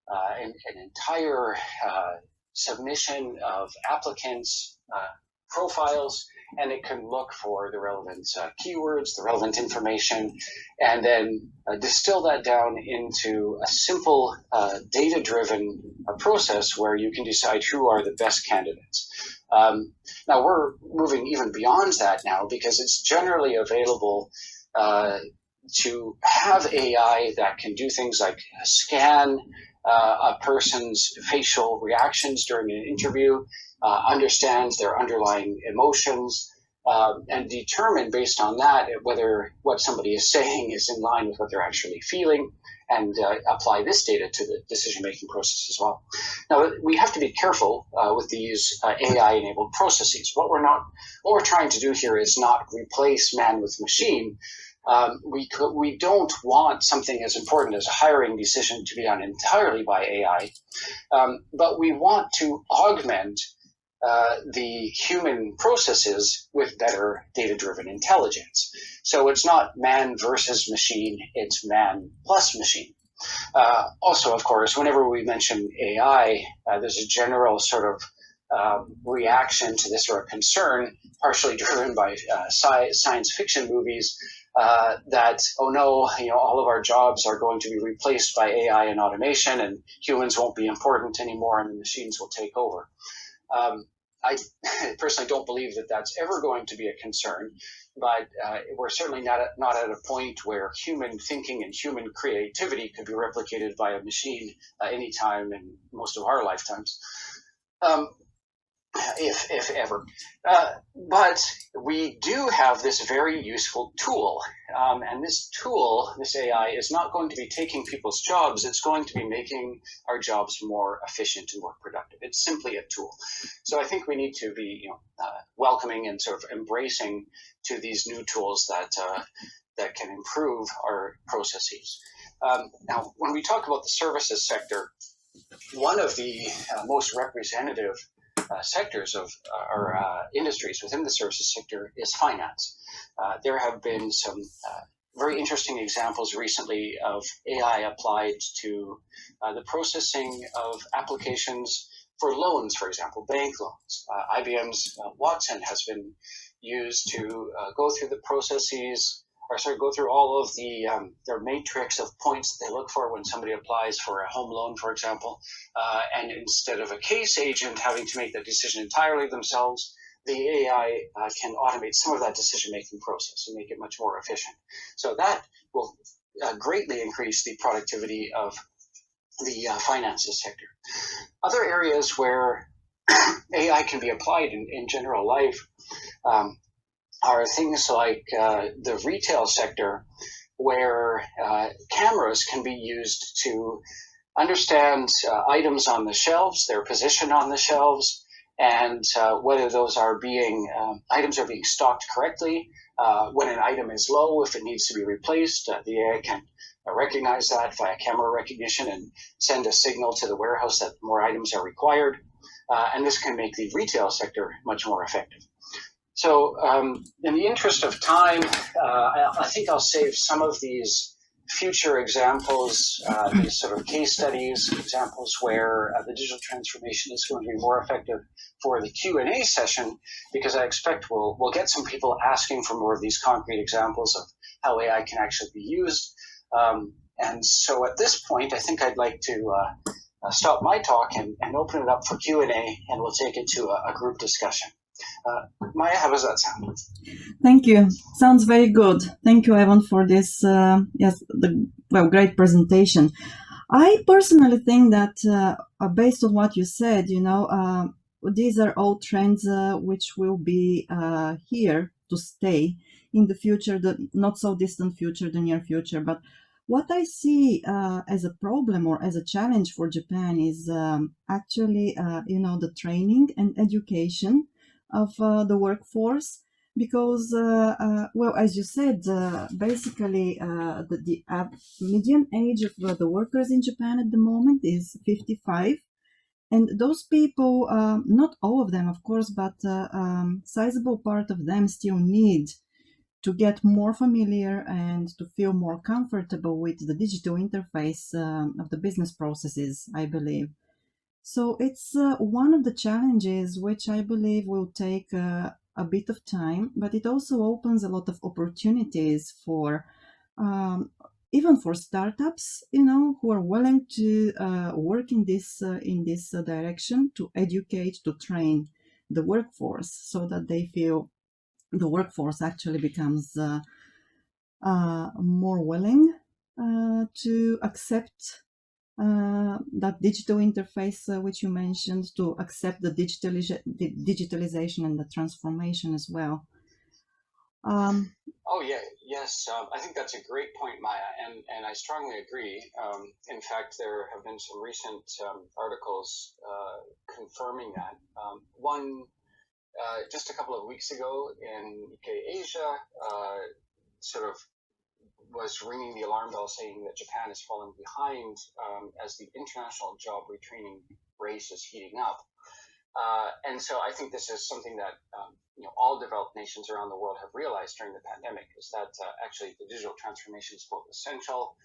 an entire submission of applicants' profiles, and it can look for the relevant keywords, the relevant information, and then distill that down into a simple data-driven process where you can decide who are the best candidates. Now, we're moving even beyond that now because it's generally available to have AI that can do things like scan a person's facial reactions during an interview, understands their underlying emotions, and determine based on that whether what somebody is saying is in line with what they're actually feeling, and apply this data to the decision-making process as well. Now, we have to be careful with these AI-enabled processes. What we're trying to do here is not replace man with machine. We don't want something as important as a hiring decision to be done entirely by AI, but we want to augment the human processes with better data-driven intelligence. So it's not man versus machine, it's man plus machine. Also, of course, whenever we mention AI, there's a general sort of reaction to this, or a concern, partially driven by science fiction movies, that, oh no, all of our jobs are going to be replaced by AI and automation, and humans won't be important anymore, and the machines will take over. I personally don't believe that that's ever going to be a concern, but we're certainly not at a point where human thinking and human creativity could be replicated by a machine anytime in most of our lifetimes. If ever. But we do have this very useful tool. And this tool, this AI, is not going to be taking people's jobs. It's going to be making our jobs more efficient and more productive. It's simply a tool. So I think we need to be welcoming and sort of embracing to these new tools that can improve our processes. Now, when we talk about the services sector, one of the most representative sectors of our industries within the services sector is finance. There have been some very interesting examples recently of AI applied to the processing of applications for loans, for example, bank loans. IBM's Watson has been used to go through the processes go through all of their matrix of points that they look for when somebody applies for a home loan, for example. And instead of a case agent having to make that decision entirely themselves, the AI can automate some of that decision-making process and make it much more efficient. So that will greatly increase the productivity of the finances sector. Other areas where AI can be applied in general life are things like the retail sector, where cameras can be used to understand items on the shelves, their position on the shelves, and whether those are items are being stocked correctly. When an item is low, if it needs to be replaced, the AI can recognize that via camera recognition and send a signal to the warehouse that more items are required. And this can make the retail sector much more effective. So in the interest of time, I think I'll save some of these future examples, these sort of case studies, examples where the digital transformation is going to be more effective for the Q&A session, because I expect we'll get some people asking for more of these concrete examples of how AI can actually be used. And so at this point, I think I'd like to stop my talk and open it up for Q&A, and we'll take it to a group discussion. Maya, how does that sound? Thank you. Sounds very good. Thank you, Evan, for this great presentation. I personally think that based on what you said, these are all trends which will be here to stay in the future, the not so distant future, the near future. But what I see as a problem or as a challenge for Japan is actually, the training and education of the workforce, because, as you said, basically the median age of the workers in Japan at the moment is 55. And those people, not all of them, of course, but sizable part of them still need to get more familiar and to feel more comfortable with the digital interface of the business processes, I believe. So it's one of the challenges which I believe will take a bit of time, but it also opens a lot of opportunities for even for startups, who are willing to work in this direction, to educate, to train the workforce so that they feel the workforce actually becomes more willing to accept that digital interface which you mentioned, to accept the digitalization and the transformation as well. Yes. I think that's a great point, Maya, and I strongly agree. In fact, there have been some recent articles confirming that. One just a couple of weeks ago in UK Asia sort of was ringing the alarm bell, saying that Japan is falling behind as the international job retraining race is heating up. And so I think this is something that all developed nations around the world have realized during the pandemic, is that actually the digital transformation is both essential,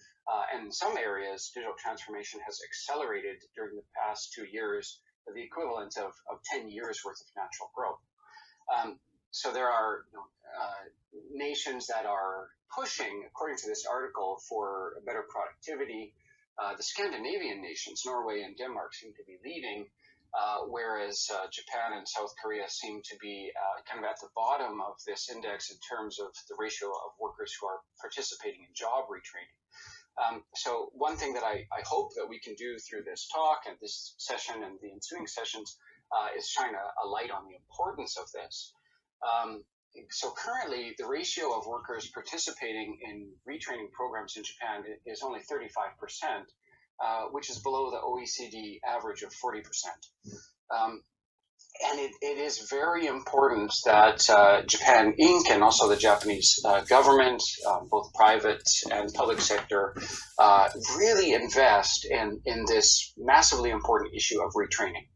and in some areas digital transformation has accelerated during the past 2 years, the equivalent of 10 years worth of natural growth. So there are nations that are pushing, according to this article, for better productivity. The Scandinavian nations, Norway and Denmark, seem to be leading, whereas Japan and South Korea seem to be kind of at the bottom of this index in terms of the ratio of workers who are participating in job retraining. So one thing that I hope that we can do through this talk and this session and the ensuing sessions is shine a light on the importance of this. So currently, the ratio of workers participating in retraining programs in Japan is only 35%, which is below the OECD average of 40%. And it is very important that Japan Inc. and also the Japanese government, both private and public sector, really invest in this massively important issue of retraining.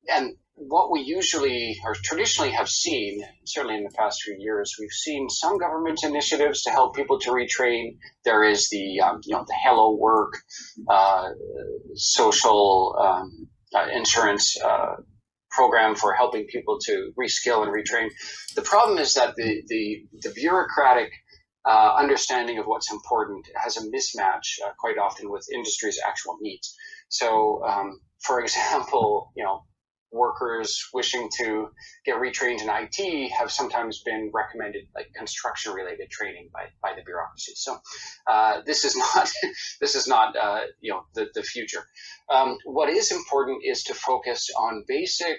And what we usually or traditionally have seen, certainly in the past few years, we've seen some government initiatives to help people to retrain. There is the Hello Work social insurance program for helping people to reskill and retrain. The problem is that the bureaucratic understanding of what's important has a mismatch quite often with industry's actual needs. So, for example, workers wishing to get retrained in IT have sometimes been recommended like construction-related training by the bureaucracy. So this is not the future. What is important is to focus on basic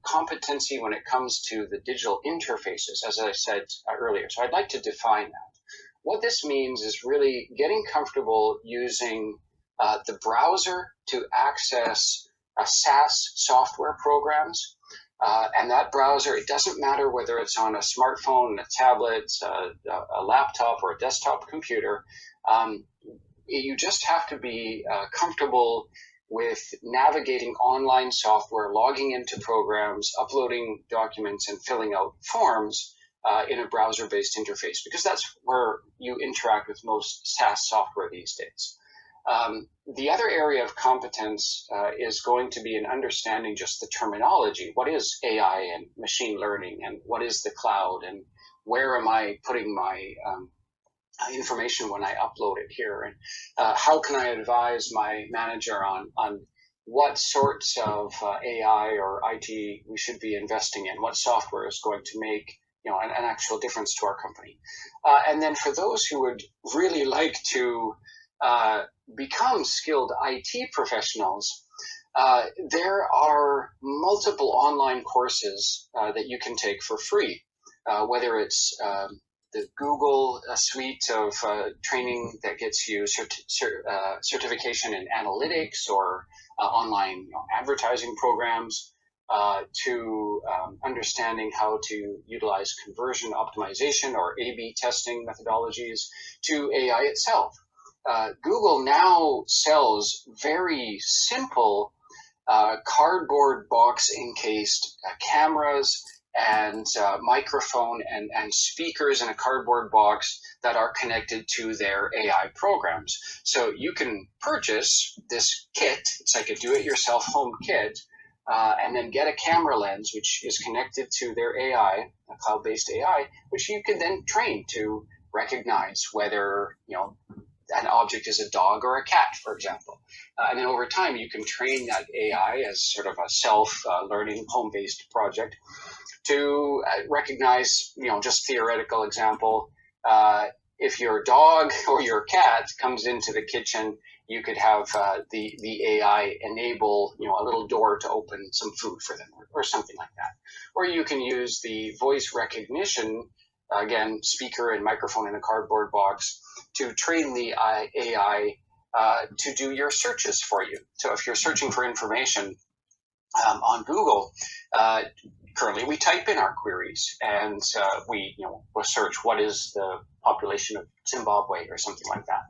competency when it comes to the digital interfaces, as I said earlier. So I'd like to define that. What this means is really getting comfortable using the browser to access SaaS software programs. And that browser, it doesn't matter whether it's on a smartphone, a tablet, a laptop, or a desktop computer. You just have to be comfortable with navigating online software, logging into programs, uploading documents, and filling out forms in a browser-based interface, because that's where you interact with most SaaS software these days. The other area of competence is going to be in understanding just the terminology. What is AI and machine learning, and what is the cloud, and where am I putting my information when I upload it here, and how can I advise my manager on what sorts of AI or IT we should be investing in, what software is going to make an actual difference to our company. And then for those who would really like to become skilled IT professionals, there are multiple online courses that you can take for free, whether it's the Google suite of training that gets you certification in analytics or online advertising programs, to understanding how to utilize conversion optimization or A/B testing methodologies, to AI itself. Google now sells very simple cardboard box encased cameras and microphone and speakers in a cardboard box that are connected to their AI programs. So you can purchase this kit, it's like a do-it-yourself home kit, and then get a camera lens which is connected to their AI, a cloud-based AI, which you can then train to recognize whether an object is a dog or a cat, for example. And then over time, you can train that AI as sort of a self-learning home-based project to recognize, just theoretical example, if your dog or your cat comes into the kitchen, you could have the AI enable, a little door to open some food for them or something like that. Or you can use the voice recognition, again, speaker and microphone in a cardboard box, to train the AI to do your searches for you. So if you're searching for information on Google, currently we type in our queries and we'll search what is the population of Zimbabwe or something like that.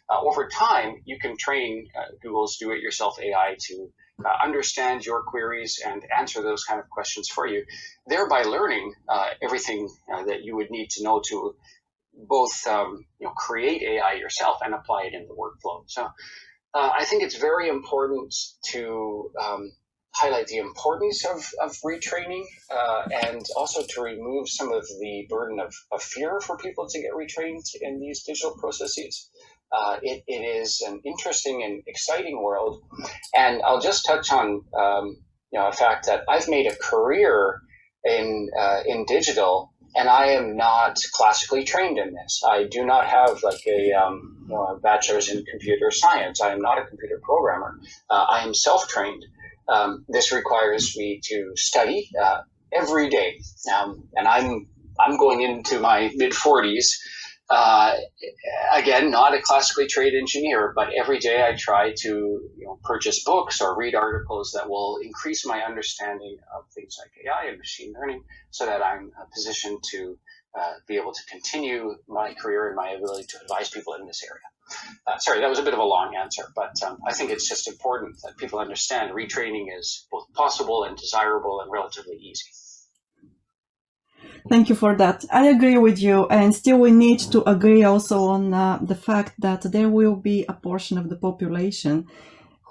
Over time, you can train Google's do-it-yourself AI to understand your queries and answer those kind of questions for you, thereby learning everything that you would need to know to both create AI yourself and apply it in the workflow. So I think it's very important to highlight the importance of retraining and also to remove some of the burden of fear for people to get retrained in these digital processes. It is an interesting and exciting world, and I'll just touch on a fact that I've made a career in digital, and I am not classically trained in this. I do not have like a bachelor's in computer science. I am not a computer programmer. I am self-trained. This requires me to study every day, and I'm going into my mid-40s. Again, not a classically trained engineer, but every day I try to purchase books or read articles that will increase my understanding of things like AI and machine learning, so that I'm positioned to be able to continue my career and my ability to advise people in this area. Sorry, that was a bit of a long answer, but I think it's just important that people understand retraining is both possible and desirable and relatively easy. Thank you for that. I agree with you, and still we need to agree also on the fact that there will be a portion of the population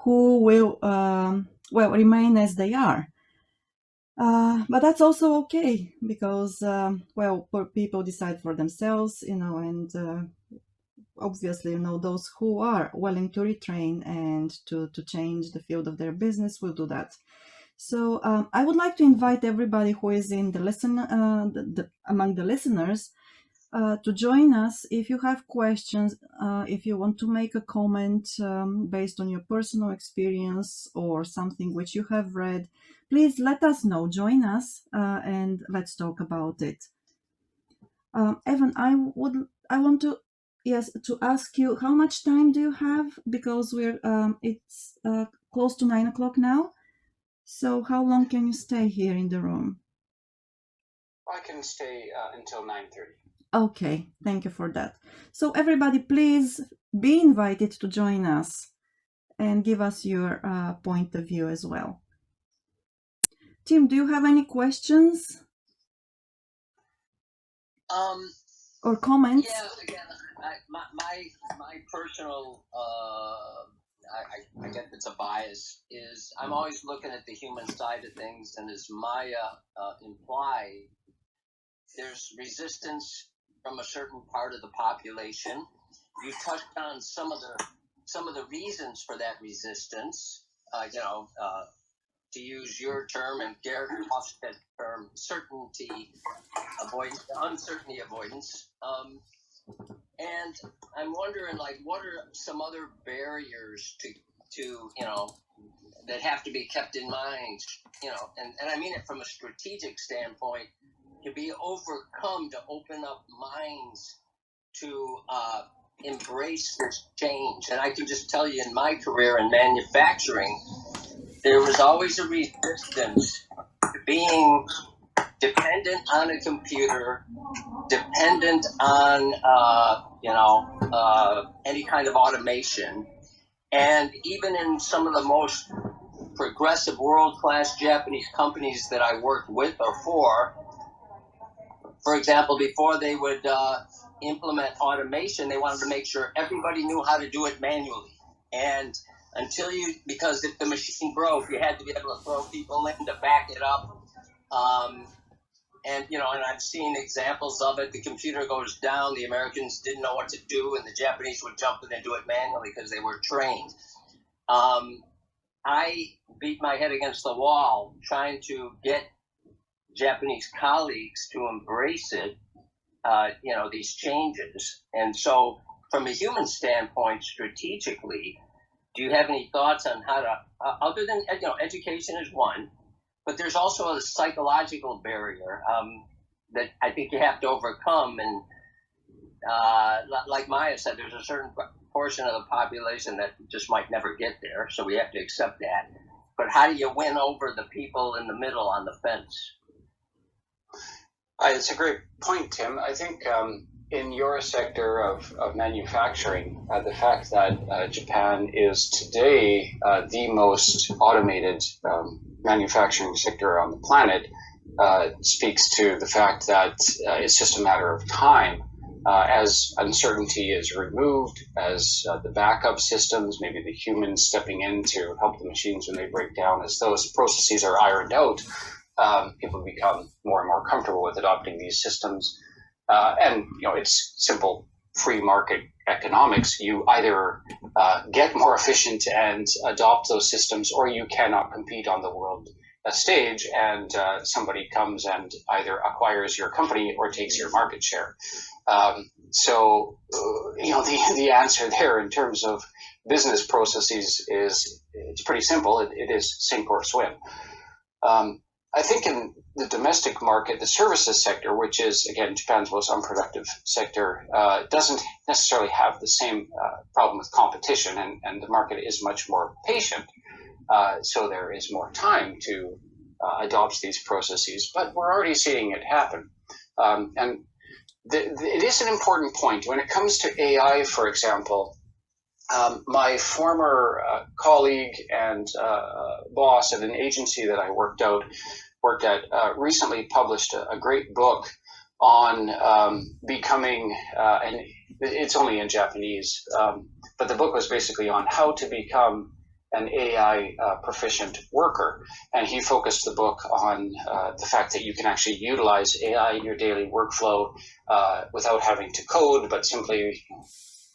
who will remain as they are. But that's also okay because, well, people decide for themselves, and obviously, those who are willing to retrain and to change the field of their business will do that. So I would like to invite everybody who is in among the listeners to join us. If you have questions, if you want to make a comment based on your personal experience or something which you have read, please let us know. Join us and let's talk about it. Evan, I want to to ask you, how much time do you have? Because it's close to 9 o'clock now. So how long can you stay here in the room? I can stay until 9:30. Okay, thank you for that. So everybody, please be invited to join us and give us your point of view as well. Tim, do you have any questions or comments? Yeah, again, my personal, I guess it's a bias, is I'm always looking at the human side of things, and as Maya implied, there's resistance from a certain part of the population. You touched on some of the reasons for that resistance. To use your term and Gary Hofstad's term, uncertainty avoidance. And I'm wondering, what are some other barriers to that have to be kept in mind, and I mean it from a strategic standpoint, to be overcome, to open up minds to embrace this change. And I can just tell you, in my career in manufacturing, there was always a resistance to being dependent on a computer, dependent on any kind of automation. And even in some of the most progressive world-class Japanese companies that I worked with or for example, before they would implement automation, they wanted to make sure everybody knew how to do it manually. And because if the machine broke, you had to be able to throw people in to back it up. And I've seen examples of it. The computer goes down, the Americans didn't know what to do, and the Japanese would jump in and do it manually because they were trained. I beat my head against the wall trying to get Japanese colleagues to embrace it, these changes. And so from a human standpoint, strategically, do you have any thoughts on how to, other than, education is one, but there's also a psychological barrier that I think you have to overcome. And like Maya said, there's a certain portion of the population that just might never get there, so we have to accept that. But how do you win over the people in the middle on the fence? It's a great point, Tim. I think in your sector of manufacturing, the fact that Japan is today the most automated manufacturing sector on the planet speaks to the fact that it's just a matter of time. As uncertainty is removed, as the backup systems, maybe the humans stepping in to help the machines when they break down, as those processes are ironed out, people become more and more comfortable with adopting these systems. And it's simple free market economics. You either get more efficient and adopt those systems, or you cannot compete on the world stage, and somebody comes and either acquires your company or takes your market share. So the answer there in terms of business processes is it's pretty simple. It is sink or swim. I think in the domestic market, the services sector, which is, again, Japan's most unproductive sector, doesn't necessarily have the same problem with competition, and the market is much more patient. So there is more time to adopt these processes, but we're already seeing it happen. And it is an important point. When it comes to AI, for example, my former colleague and boss at an agency that I worked at recently published a great book on becoming, and it's only in Japanese, but the book was basically on how to become an AI proficient worker. And he focused the book on the fact that you can actually utilize AI in your daily workflow without having to code, but simply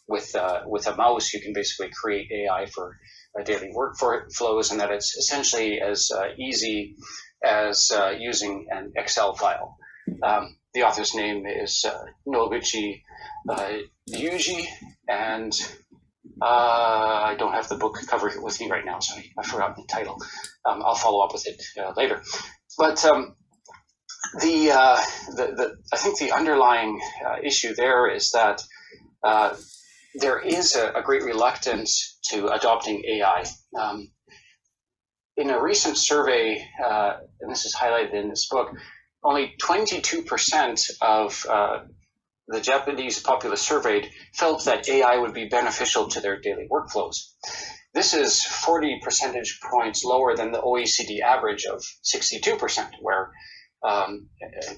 with a mouse, you can basically create AI for daily workflows, and that it's essentially as easy as using an Excel file. The author's name is Noguchi Ryuji, and I don't have the book cover with me right now, so I forgot the title. I'll follow up with it later. But I think the underlying issue there is that there is a great reluctance to adopting AI. In a recent survey, and this is highlighted in this book, only 22% of the Japanese populace surveyed felt that AI would be beneficial to their daily workflows. This is 40 percentage points lower than the OECD average of 62%, where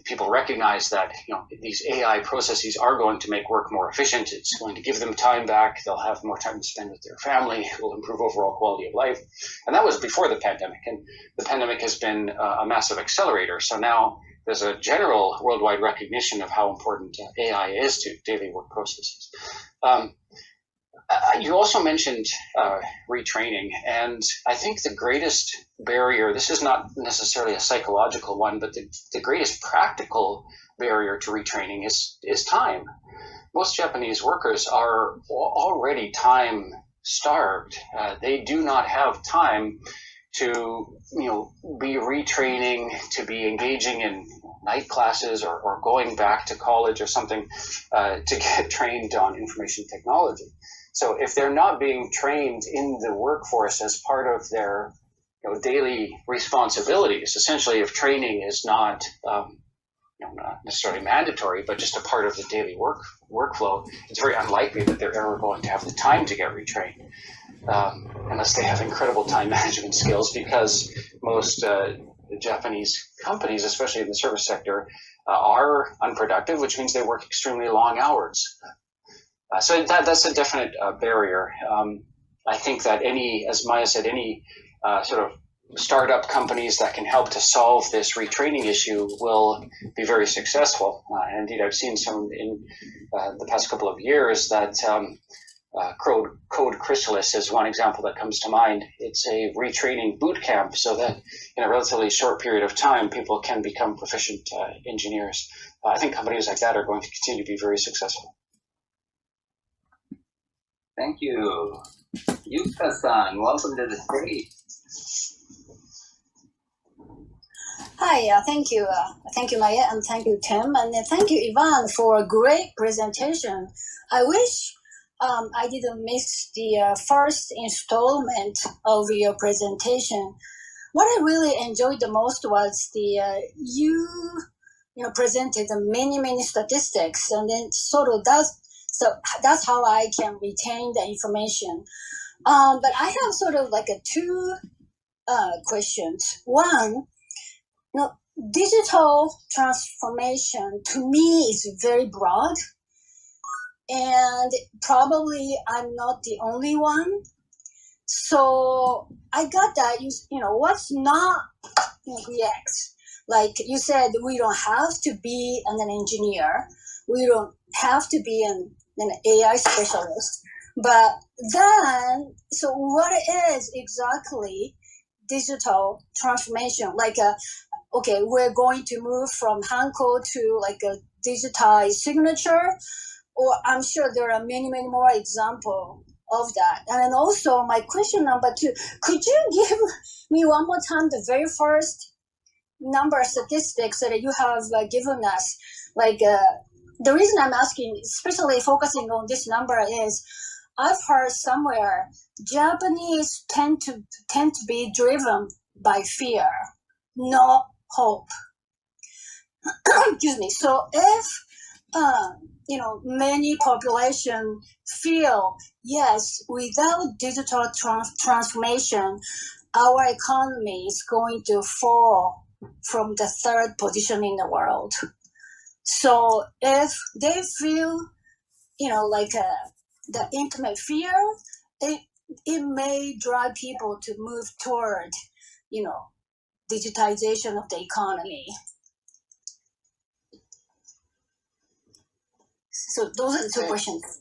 people recognize that these AI processes are going to make work more efficient. It's going to give them time back. They'll have more time to spend with their family. It will improve overall quality of life. And that was before the pandemic. And the pandemic has been a massive accelerator. So now there's a general worldwide recognition of how important AI is to daily work processes. You also mentioned retraining, and I think the greatest barrier, this is not necessarily a psychological one, but the greatest practical barrier to retraining is time. Most Japanese workers are already time starved. They do not have time to be retraining, to be engaging in night classes or going back to college or something to get trained on information technology. So if they're not being trained in the workforce as part of their daily responsibilities, essentially if training is not not necessarily mandatory, but just a part of the daily workflow, it's very unlikely that they're ever going to have the time to get retrained, unless they have incredible time management skills, because most Japanese companies, especially in the service sector, are unproductive, which means they work extremely long hours. So that's a definite barrier. I think that as Maya said, any sort of startup companies that can help to solve this retraining issue will be very successful. And indeed, I've seen some in the past couple of years that Code Chrysalis is one example that comes to mind. It's a retraining boot camp so that in a relatively short period of time, people can become proficient engineers. I think companies like that are going to continue to be very successful. Thank you. Yuka-san, welcome to the stage. Hi, thank you, Maya, and thank you, Tim, and thank you, Ivan, for a great presentation. I wish I didn't miss the first installment of your presentation. What I really enjoyed the most was you presented many statistics, and then that's how I can retain the information. But I have sort of like two questions. One, digital transformation to me is very broad, and probably I'm not the only one. So I got that, what's not DX? Like you said, we don't have to be an engineer. We don't have to be an AI specialist. But then, so what is exactly digital transformation? Like, okay, we're going to move from hand code to like a digitized signature, or I'm sure there are many more examples of that. And then also my question number 2, could you give me one more time the very first number of statistics that you have given us? Like the reason I'm asking, especially focusing on this number, is I've heard somewhere Japanese tend to be driven by fear, no hope. Excuse me. So if many population feel, yes, without digital transformation, our economy is going to fall from the 3rd position in the world. So if they feel, like the intimate fear, it may drive people to move toward, digitization of the economy. So those are the two questions.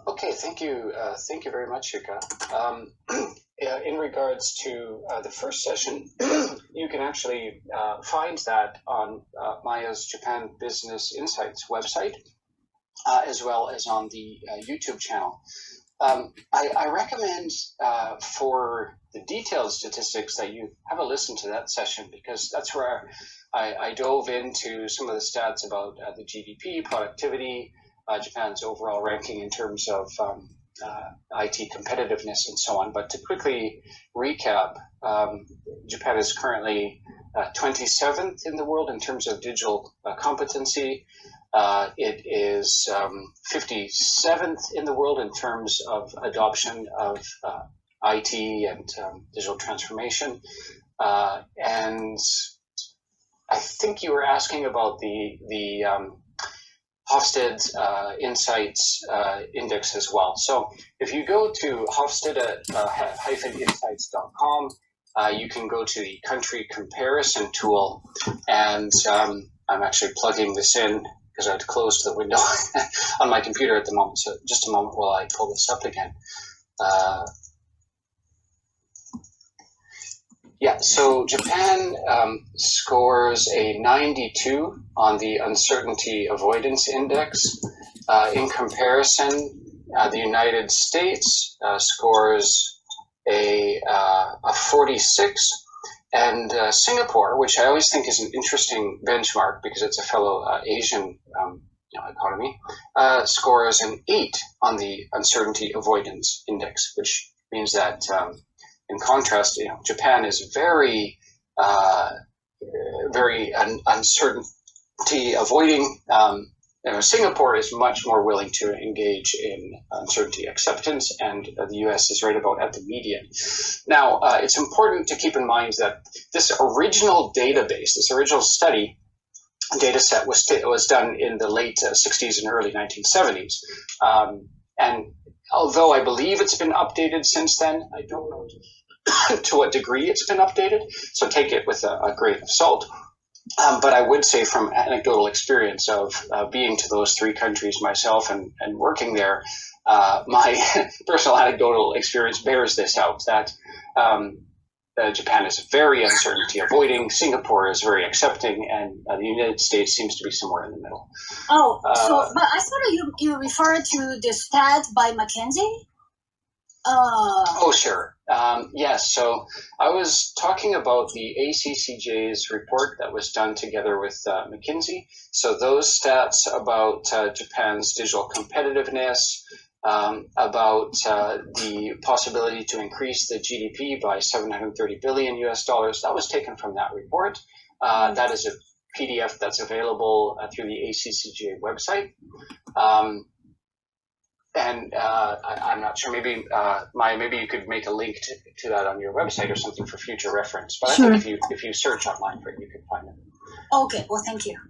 Okay, thank you very much, Yuka. In regards to the first session, you can actually find that on Maya's Japan Business Insights website, as well as on the YouTube channel. I recommend for the detailed statistics that you have a listen to that session, because that's where I dove into some of the stats about the GDP, productivity, Japan's overall ranking in terms of IT competitiveness and so on. But to quickly recap, Japan is currently 27th in the world in terms of digital competency. It is 57th in the world in terms of adoption of IT and digital transformation. And I think you were asking about the Hofstede Insights Index as well. So if you go to hofstede-insights.com, you can go to the country comparison tool, and I'm actually plugging this in because I had to close the window on my computer at the moment. So just a moment while I pull this up again. Yeah, so Japan scores a 92 on the Uncertainty Avoidance Index. In comparison, the United States scores a 46, and Singapore, which I always think is an interesting benchmark because it's a fellow Asian economy, scores an 8 on the Uncertainty Avoidance Index, which means that in contrast, Japan is very uncertainty avoiding. Singapore is much more willing to engage in uncertainty acceptance, and the U.S. is right about at the median. Now, it's important to keep in mind that this original database, this original study data set was done in the late 60s and early 1970s. And although I believe it's been updated since then, I don't know to what degree it's been updated, so take it with a grain of salt. But I would say from anecdotal experience of being to those three countries myself and working there, my personal anecdotal experience bears this out, that Japan is very uncertainty avoiding, Singapore is very accepting, and the United States seems to be somewhere in the middle. Oh, but I thought you referred to the stat by McKinsey? Oh, sure. Yes. So I was talking about the ACCJ's report that was done together with McKinsey. So those stats about Japan's digital competitiveness, about the possibility to increase the GDP by $730 billion US, that was taken from that report. That is a PDF that's available through the ACCJ website. And I'm not sure, maybe maybe you could make a link to that on your website or something for future reference. But Sure. I think if you search online for it, you can find it. Okay, well, thank you.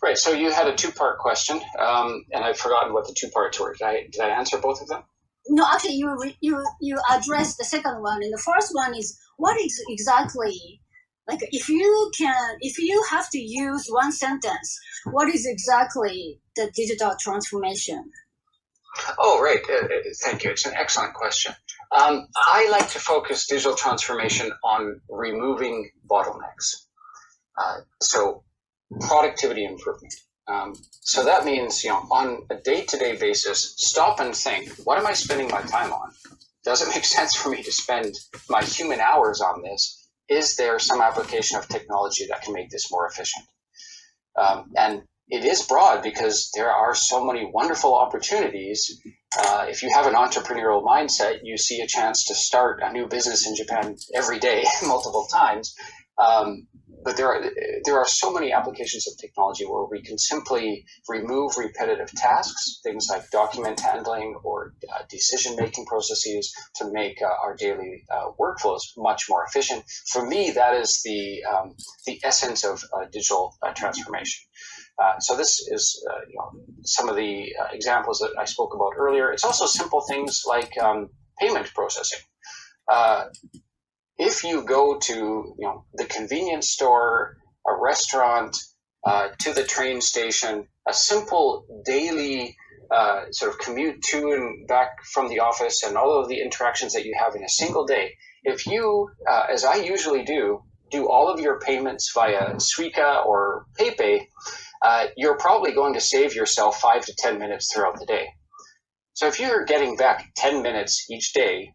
Right, so you had a two-part question, and I've forgotten what the two parts were. Did I answer both of them? No, actually, you addressed the second one, and the first one is what is exactly, like, if you have to use one sentence, what is exactly the digital transformation? Oh, right. Thank you. It's an excellent question. I like to focus digital transformation on removing bottlenecks. So productivity improvement. So that means, on a day-to-day basis, stop and think, what am I spending my time on? Does it make sense for me to spend my human hours on this? Is there some application of technology that can make this more efficient? And it is broad because there are so many wonderful opportunities. If you have an entrepreneurial mindset, you see a chance to start a new business in Japan every day, multiple times. But there are so many applications of technology where we can simply remove repetitive tasks, things like document handling or decision-making processes, to make our daily workflows much more efficient. For me, that is the essence of digital transformation. So this is some of the examples that I spoke about earlier. It's also simple things like payment processing. If you go to the convenience store, a restaurant, to the train station, a simple daily sort of commute to and back from the office, and all of the interactions that you have in a single day, if you, as I usually do all of your payments via Suica or PayPay, you're probably going to save yourself 5 to 10 minutes throughout the day. So if you're getting back 10 minutes each day,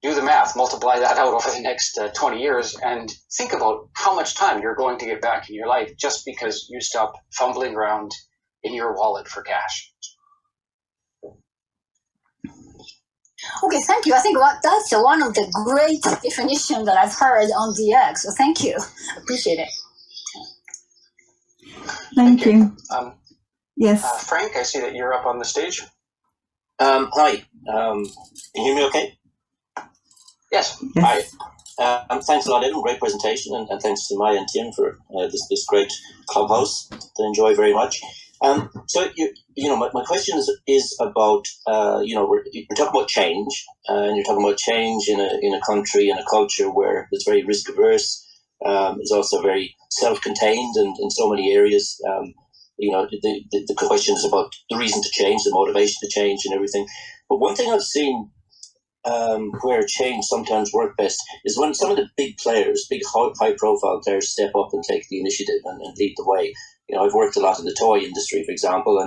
do the math, multiply that out over the next 20 years, and think about how much time you're going to get back in your life just because you stop fumbling around in your wallet for cash. Okay, thank you. I think that's one of the great definitions that I've heard on DX. So thank you. Appreciate it. Thank you. Yes. Frank, I see that you're up on the stage. Hi. Can you hear me okay? Yes. Hi. Thanks a lot, Evan. Great presentation, and thanks to Maya and Tim for this great clubhouse that I enjoy very much. So my question is about we're talking about change, and you're talking about change in a country and a culture where it's very risk averse. It's also very self-contained, and in so many areas. The question is about the reason to change, the motivation to change, and everything. But one thing I've seen where change sometimes works best is when some of the big players, big high-profile players, step up and take the initiative and lead the way. I've worked a lot in the toy industry, for example,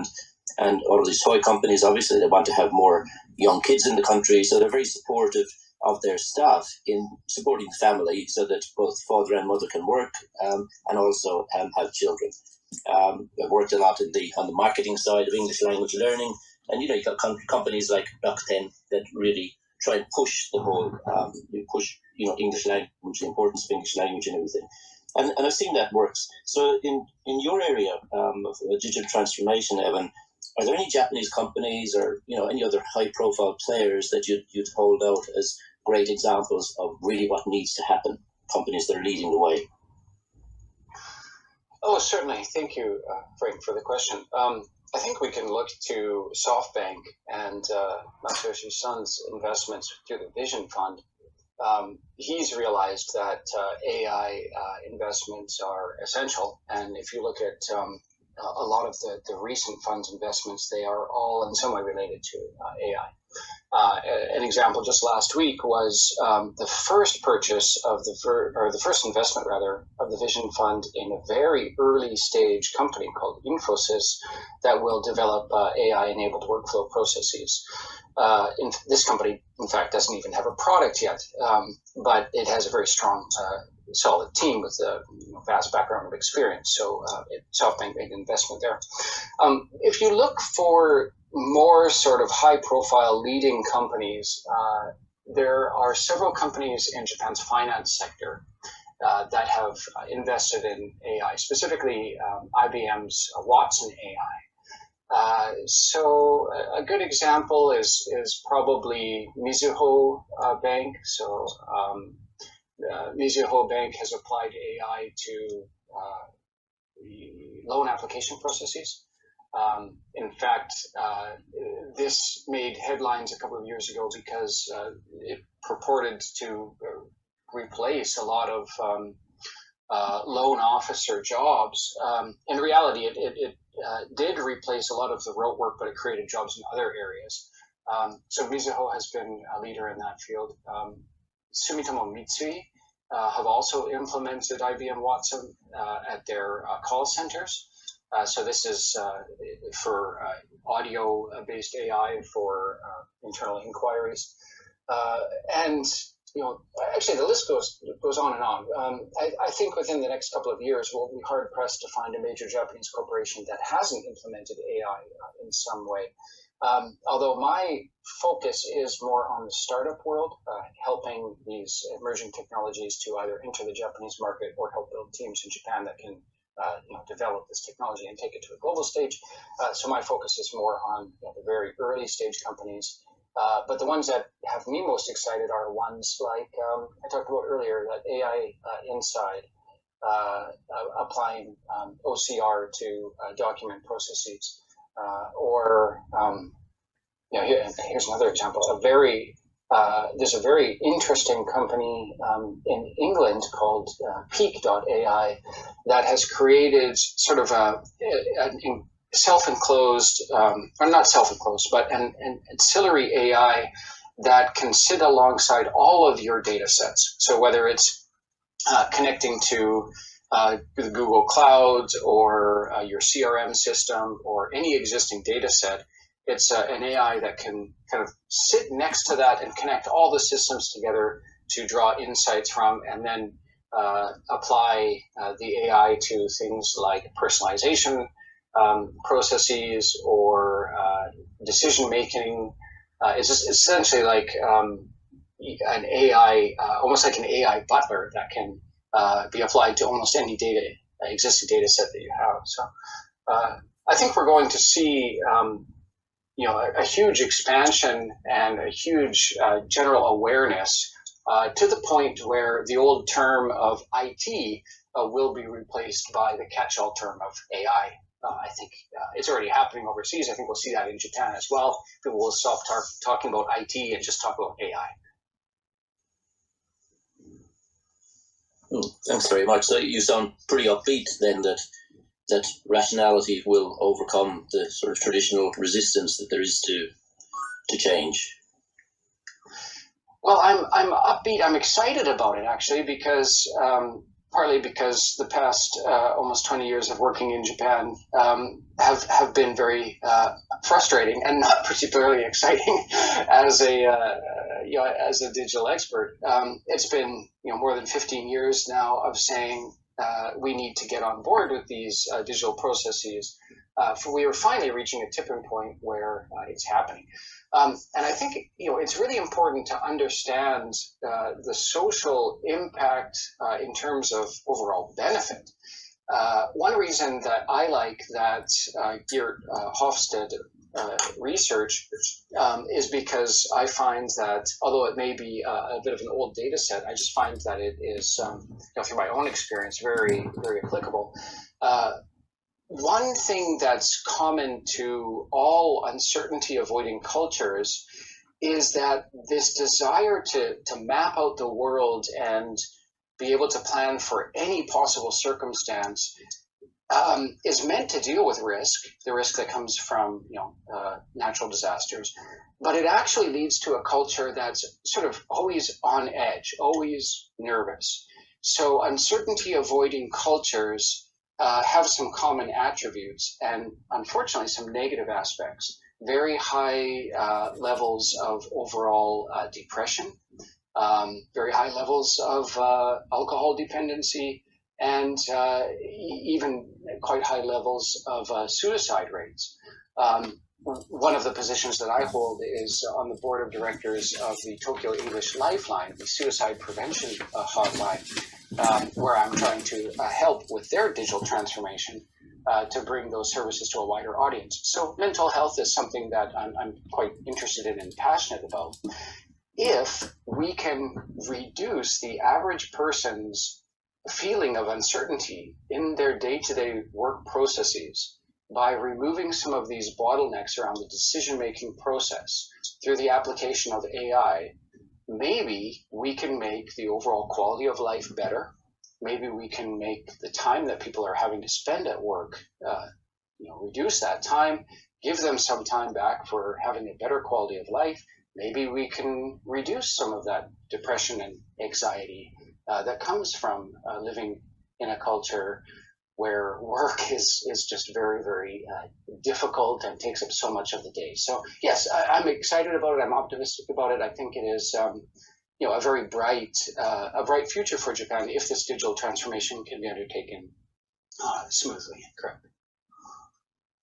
and all of these toy companies, obviously, they want to have more young kids in the country, so they're very supportive of their staff in supporting the family so that both father and mother can work and also have children. I've worked a lot on the marketing side of English language learning, and you've got companies like BUrkosky that really try and push the whole English language, the importance of English language and everything. And I've seen that works. So in your area of digital transformation, Evan, are there any Japanese companies or any other high profile players that you'd hold out as great examples of really what needs to happen, companies that are leading the way? Oh, certainly. Thank you, Frank, for the question. I think we can look to SoftBank and Masayoshi Son's investments through the Vision Fund. He's realized that AI investments are essential, and if you look at a lot of the recent fund's investments, they are all in some way related to AI. An example just last week was the first purchase of the first investment rather of the Vision Fund in a very early stage company called Infosys that will develop AI-enabled workflow processes. This company, in fact, doesn't even have a product yet, but it has a very strong, solid team with a vast background of experience. So SoftBank made an investment there. If you look for more sort of high-profile leading companies, there are several companies in Japan's finance sector that have invested in AI, specifically IBM's Watson AI. So a good example is probably Mizuho Bank. So Mizuho Bank has applied AI to loan application processes. In fact, this made headlines a couple of years ago because it purported to replace a lot of loan officer jobs. In reality, it did replace a lot of the rote work, but it created jobs in other areas. So Mizuho has been a leader in that field. Sumitomo Mitsui have also implemented IBM Watson at their call centers. So this is for audio-based AI for internal inquiries, and actually the list goes on and on. I think within the next couple of years we'll be hard pressed to find a major Japanese corporation that hasn't implemented AI in some way. Although my focus is more on the startup world, helping these emerging technologies to either enter the Japanese market or help build teams in Japan that can develop this technology and take it to a global stage. So my focus is more on the very early stage companies. But the ones that have me most excited are ones like I talked about earlier, that AI Inside. applying OCR to document processes, or here's another example. There's a very interesting company in England called Peak.ai that has created sort of an self-enclosed, or not self-enclosed, but an ancillary AI that can sit alongside all of your data sets. So whether it's connecting to the Google Cloud or your CRM system or any existing data set, it's an AI that can kind of sit next to that and connect all the systems together to draw insights from, and then apply the AI to things like personalization processes or decision making. It's just essentially like an AI, almost like an AI butler that can be applied to almost any existing data set that you have. So I think we're going to see a huge expansion and a huge general awareness to the point where the old term of IT will be replaced by the catch-all term of AI. I think it's already happening overseas. I think we'll see that in Japan as well. People will stop talking about IT and just talk about AI. Thanks very much. So you sound pretty upbeat then that rationality will overcome the sort of traditional resistance that there is to change. Well, I'm upbeat. I'm excited about it actually, because partly because the past almost 20 years of working in Japan have been very frustrating and not particularly exciting as a digital expert. It's been more than 15 years now of saying we need to get on board with these digital processes. We are finally reaching a tipping point where it's happening. And I think it's really important to understand the social impact in terms of overall benefit. One reason that I like that Geert Hofstede research is because I find that although it may be a bit of an old data set, I just find that it is, through my own experience, very, very applicable. One thing that's common to all uncertainty avoiding cultures is that this desire to map out the world and be able to plan for any possible circumstance is meant to deal with risk, the risk that comes from natural disasters, but it actually leads to a culture that's sort of always on edge, always nervous. So uncertainty avoiding cultures have some common attributes and unfortunately some negative aspects. Very high levels of overall depression, very high levels of alcohol dependency, and even quite high levels of suicide rates. One of the positions that I hold is on the board of directors of the Tokyo English Lifeline, the suicide prevention hotline, where I'm trying to help with their digital transformation to bring those services to a wider audience. So mental health is something that I'm quite interested in and passionate about. If we can reduce the average person's feeling of uncertainty in their day-to-day work processes by removing some of these bottlenecks around the decision-making process through the application of AI, maybe we can make the overall quality of life better. Maybe we can make the time that people are having to spend at work, reduce that time, give them some time back for having a better quality of life. Maybe we can reduce some of that depression and anxiety that comes from living in a culture where work is just very, very difficult and takes up so much of the day. So yes, I'm excited about it. I'm optimistic about it. I think it is, a very bright future for Japan if this digital transformation can be undertaken smoothly and correctly.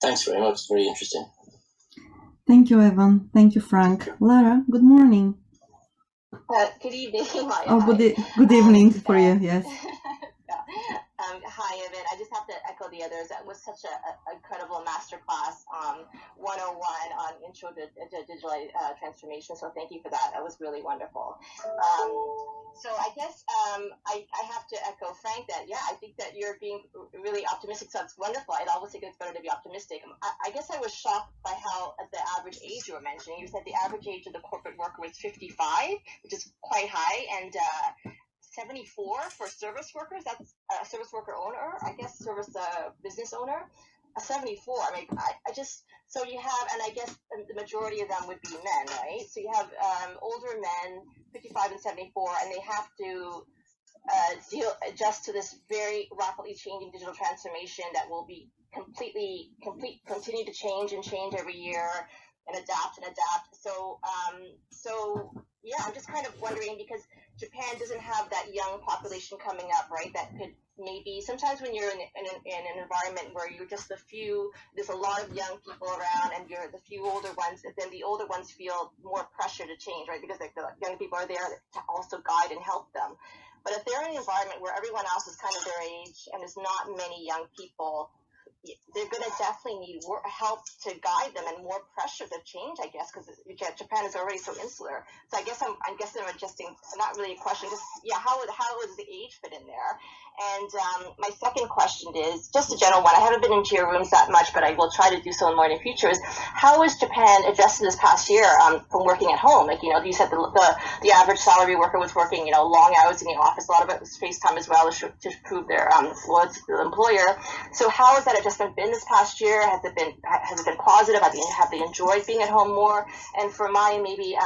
Thanks very much. Very interesting. Thank you, Evan. Thank you, Frank. Lara, good morning. Good evening. Good evening for you, yes. Hi, Evan. I just have to echo the others. That was such an incredible masterclass, 101 on intro to digital transformation. So thank you for that. That was really wonderful. So I guess I have to echo Frank that, yeah, I think that you're being really optimistic. So it's wonderful. I always think it's better to be optimistic. I guess I was shocked by how the average age you were mentioning. You said the average age of the corporate worker was 55, which is quite high, and 74 for service workers. That's a service worker owner, I guess, service business owner. 74. I mean, I just, so you have, and I guess the majority of them would be men, right? So you have older men, 55 and 74, and they have to adjust to this very rapidly changing digital transformation that will be continue to change and change every year and adapt. So yeah, I'm just kind of wondering, because Japan doesn't have that young population coming up, right? That could maybe, sometimes when you're in an environment where you're just a few, there's a lot of young people around and you're the few older ones, then the older ones feel more pressure to change, right? Because like, the young people are there to also guide and help them. But if they're in an environment where everyone else is kind of their age and there's not many young people, they're going to definitely need help to guide them and more pressure to change, I guess, because Japan is already so insular. So I guess I'm adjusting, not really a question, just, yeah, how does the age fit in there? And my second question is just a general one. I haven't been into your rooms that much, but I will try to do so in more in the future. Is how has Japan adjusted this past year from working at home? Like, you said the average salary worker was working, long hours in the office. A lot of it was FaceTime as well to prove their loyalty to the employer. So how has that adjustment been this past year? Has it been positive? Have they enjoyed being at home more? And for mine, maybe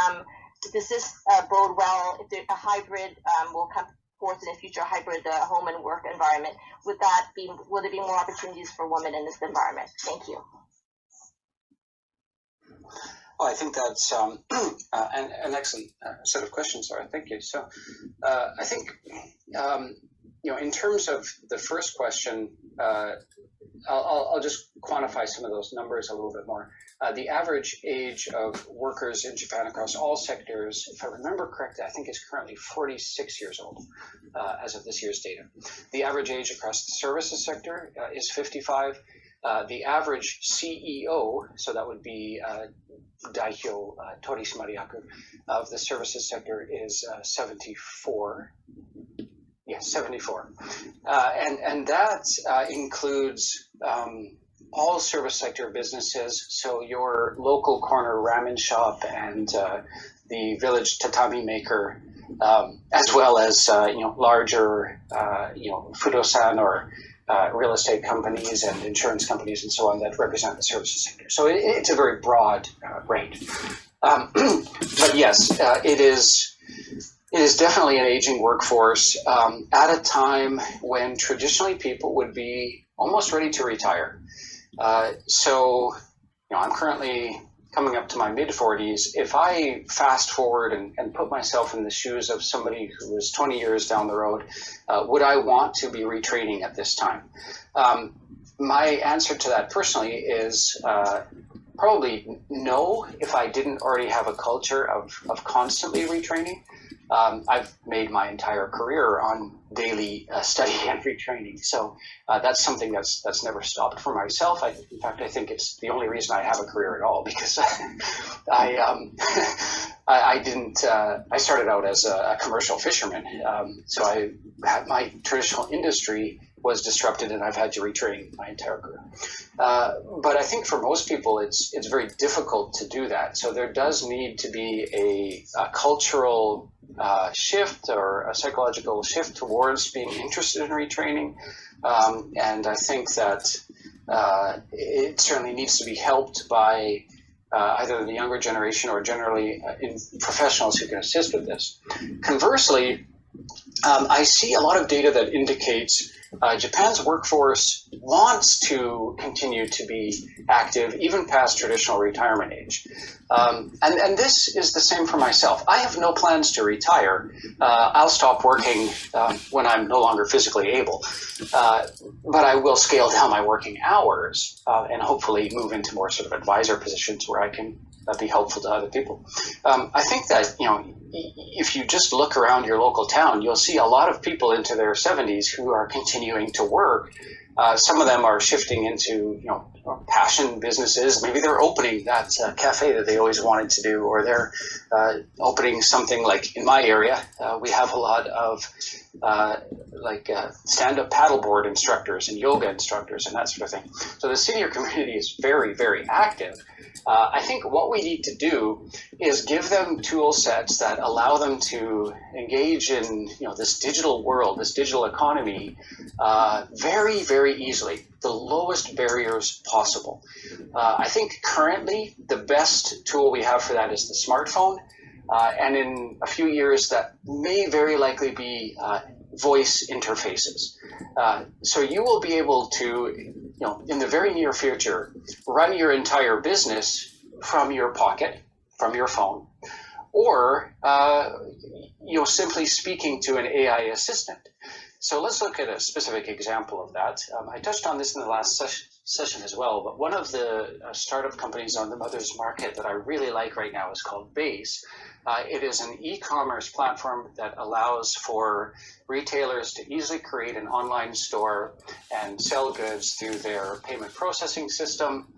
does this bode well if a hybrid will come forth in the future, hybrid home and work environment? Will there be more opportunities for women in this environment? Thank you. Well, I think that's an excellent set of questions, Sarah. Thank you. So I think, in terms of the first question, I'll just quantify some of those numbers a little bit more. The average age of workers in Japan across all sectors, if I remember correctly, I think is currently 46 years old as of this year's data. The average age across the services sector is 55. The average CEO, so that would be Daihyo Torisimariaku of the services sector, is 74. Yes, 74. And that includes all service sector businesses, so your local corner ramen shop and the village tatami maker, as well as larger fudosan or real estate companies and insurance companies and so on that represent the services sector. So it's a very broad range. But yes, it is definitely an aging workforce at a time when traditionally people would be almost ready to retire. So I'm currently coming up to my mid-40s. If I fast forward and put myself in the shoes of somebody who was 20 years down the road, would I want to be retraining at this time? My answer to that personally is probably no, if I didn't already have a culture of constantly retraining. I've made my entire career on daily study and retraining, so that's something that's never stopped for myself. In fact, I think it's the only reason I have a career at all, because I started out as a commercial fisherman, so my traditional industry was disrupted, and I've had to retrain my entire career. But I think for most people, it's very difficult to do that. So there does need to be a cultural shift or a psychological shift towards being interested in retraining. And I think that it certainly needs to be helped by either the younger generation or generally in professionals who can assist with this. Conversely, I see a lot of data that indicates Japan's workforce wants to continue to be active even past traditional retirement age. And this is the same for myself. I have no plans to retire. I'll stop working when I'm no longer physically able. But I will scale down my working hours and hopefully move into more sort of advisor positions where I can be helpful to other people. I think that, if you just look around your local town, you'll see a lot of people into their 70s who are continuing to work. Some of them are shifting into, passion businesses. Maybe they're opening that cafe that they always wanted to do, or they're opening something like in my area. We have a lot of stand-up paddleboard instructors and yoga instructors and that sort of thing. So the senior community is very, very active. I think what we need to do is give them tool sets that allow them to engage in this digital world, this digital economy, very, very easily, the lowest barriers possible. I think currently the best tool we have for that is the smartphone, and in a few years that may very likely be voice interfaces. So you will be able to, in the very near future, run your entire business from your pocket, from your phone, or simply speaking to an AI assistant. So let's look at a specific example of that. I touched on this in the last session as well, but one of the startup companies on the Mother's Market that I really like right now is called Base. It is an e-commerce platform that allows for retailers to easily create an online store and sell goods through their payment processing system.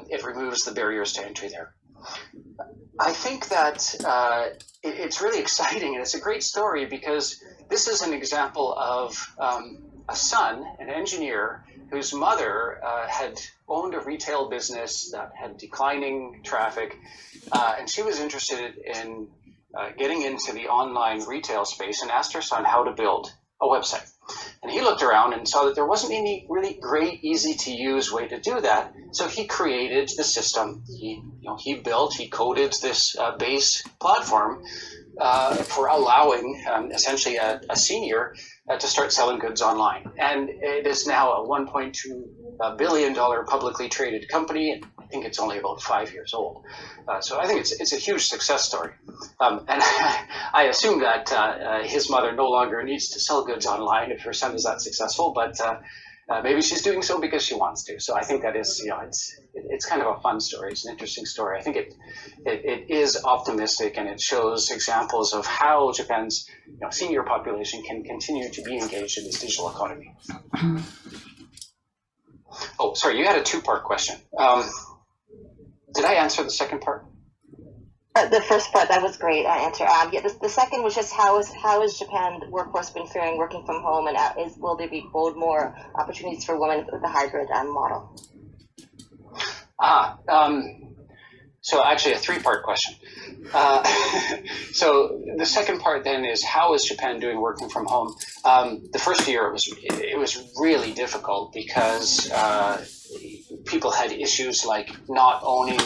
It removes the barriers to entry there. I think that it's really exciting, and it's a great story because this is an example of a son, an engineer, whose mother had owned a retail business that had declining traffic, and she was interested in getting into the online retail space and asked her son how to build a website. And he looked around and saw that there wasn't any really great, easy-to-use way to do that. So he created the system. He coded this base platform for allowing essentially a senior to start selling goods online. And it is now a $1.2 billion publicly traded company. And I think it's only about 5 years old. So I think it's a huge success story. And I assume that his mother no longer needs to sell goods online if her son is that successful, but maybe she's doing so because she wants to. So I think that is, it's kind of a fun story. It's an interesting story. I think it is optimistic, and it shows examples of how Japan's senior population can continue to be engaged in this digital economy. Oh, sorry, you had a two-part question. Did I answer the second part? The first part, that was great answer. The second was just how is Japan workforce been faring working from home, and will there be more opportunities for women with the hybrid model? So actually a three-part question. So the second part then is how is Japan doing working from home? The first year it was really difficult because people had issues like not owning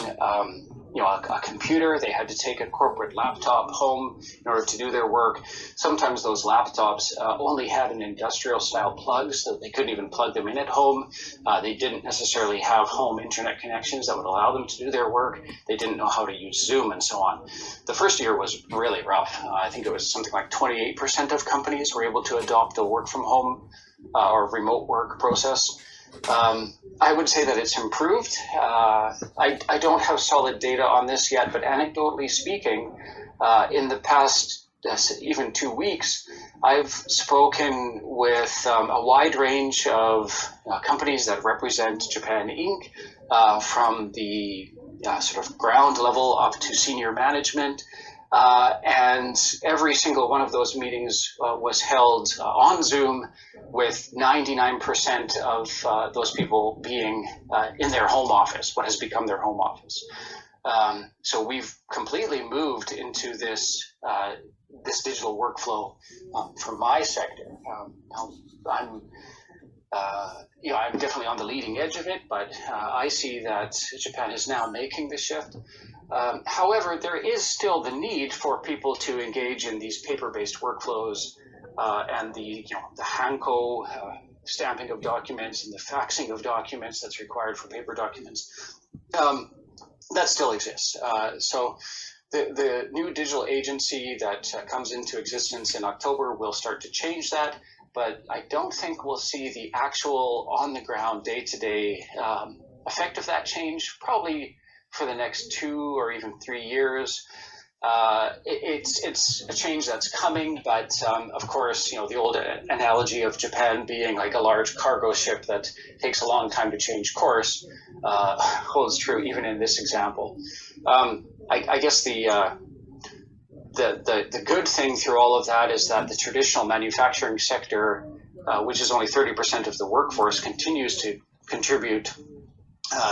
a computer. They had to take a corporate laptop home in order to do their work. Sometimes those laptops only had an industrial style plug, so they couldn't even plug them in at home. They didn't necessarily have home internet connections that would allow them to do their work. They didn't know how to use Zoom and so on. The first year was really rough. I think it was something like 28% of companies were able to adopt the work from home or remote work process. I would say that it's improved. I don't have solid data on this yet, but anecdotally speaking, in the past even 2 weeks, I've spoken with a wide range of companies that represent Japan Inc., from the sort of ground level up to senior management. And every single one of those meetings was held on Zoom, with 99% of those people being in their home office, what has become their home office. So we've completely moved into this digital workflow for my sector. I'm definitely on the leading edge of it, but I see that Japan is now making the shift. However, there is still the need for people to engage in these paper-based workflows and the Hanko stamping of documents and the faxing of documents that's required for paper documents. That still exists. So the new digital agency that comes into existence in October will start to change that, but I don't think we'll see the actual on-the-ground, day-to-day effect of that change probably for the next 2 or even 3 years. It's a change that's coming, but of course, the old analogy of Japan being like a large cargo ship that takes a long time to change course holds true even in this example. I guess the good thing through all of that is that the traditional manufacturing sector, which is only 30% of the workforce, continues to contribute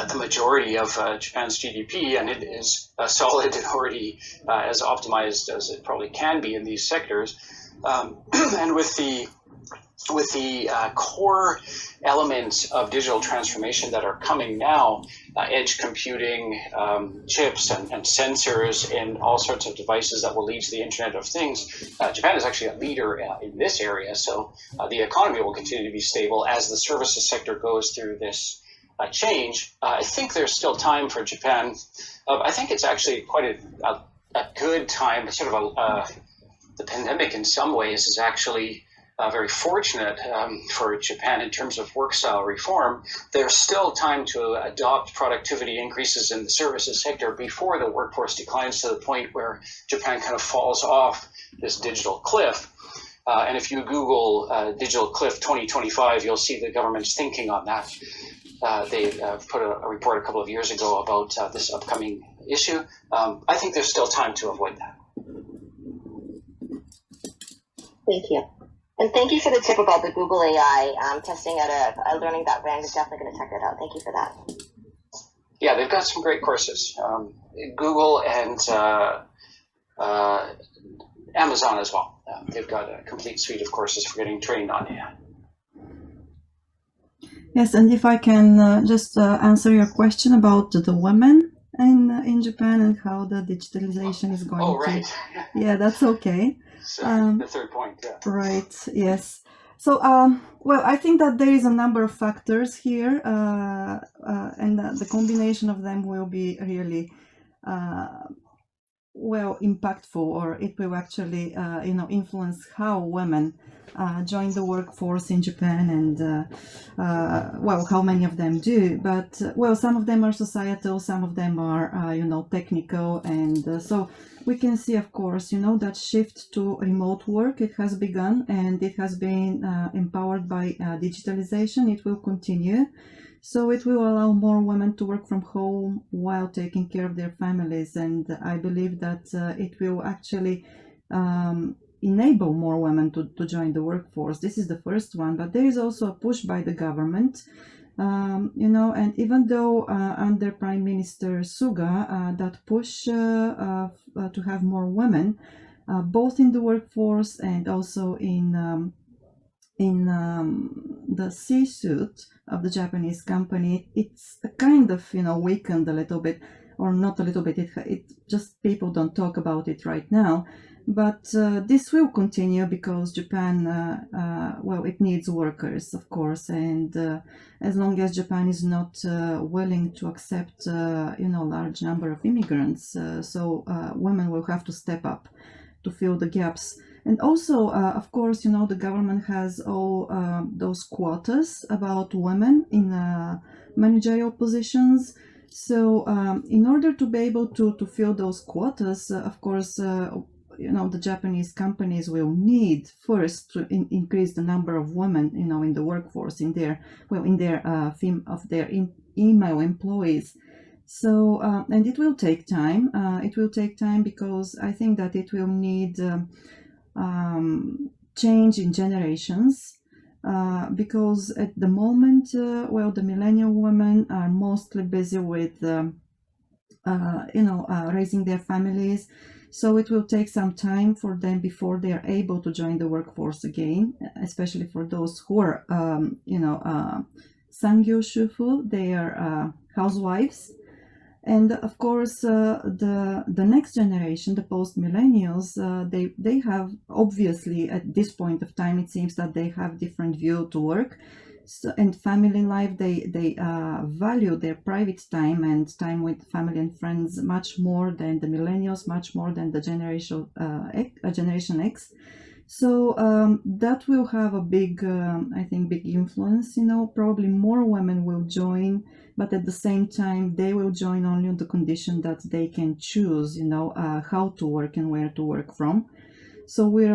the majority of Japan's GDP, and it is solid and already as optimized as it probably can be in these sectors. And with the core elements of digital transformation that are coming now, edge computing, chips and sensors and all sorts of devices that will lead to the Internet of Things, Japan is actually a leader in this area. So the economy will continue to be stable as the services sector goes through this change. I think there's still time for Japan. I think it's actually quite a good time. Sort of the pandemic in some ways is actually very fortunate for Japan in terms of work style reform. There's still time to adopt productivity increases in the services sector before the workforce declines to the point where Japan kind of falls off this digital cliff. And if you Google digital cliff 2025, you'll see the government's thinking on that. They put a report a couple of years ago about this upcoming issue. I think there's still time to avoid that. Thank you. And thank you for the tip about the Google AI testing out a learning that ran. I'm definitely going to check it out. Thank you for that. Yeah, they've got some great courses. Google and Amazon as well. They've got a complete suite of courses for getting trained on AI. Yes, and if I can just answer your question about the women in Japan and how the digitalization is going right. to... Yeah, that's okay. So, the third point, yeah. Right, yes. So, well, I think that there is a number of factors here, and the combination of them will be really well impactful, or it will actually influence how women join the workforce in Japan, and well, how many of them do. But well, some of them are societal, some of them are technical, and so we can see, of course, that shift to remote work. It has begun, and it has been empowered by digitalization. It will continue. So it will allow more women to work from home while taking care of their families. And I believe that it will actually enable more women to join the workforce. This is the first one, but there is also a push by the government, and even though under Prime Minister Suga, that push to have more women, both in the workforce and also in the C-suite of the Japanese company, it's kind of weakened a little bit, or not a little bit. It just, people don't talk about it right now. But this will continue because Japan, well, it needs workers, of course, and as long as Japan is not willing to accept, large number of immigrants, so women will have to step up to fill the gaps. And also, of course, the government has all those quotas about women in managerial positions. So in order to be able to fill those quotas, of course, the Japanese companies will need first to increase the number of women, in the workforce, in their email employees. So, and it will take time. It will take time because I think that it will need change in generations. Because at the moment, well, the millennial women are mostly busy with, raising their families. So it will take some time for them before they are able to join the workforce again, especially for those who are, sangyo shufu, they are housewives. And of course, the next generation, the post-millennials, they have, obviously, at this point of time, it seems that they have different view to work. So, and family life, they value their private time and time with family and friends much more than the millennials, much more than the Generation X. So that will have a big, I think, big influence. Probably more women will join, but at the same time, they will join only on the condition that they can choose, how to work and where to work from. So we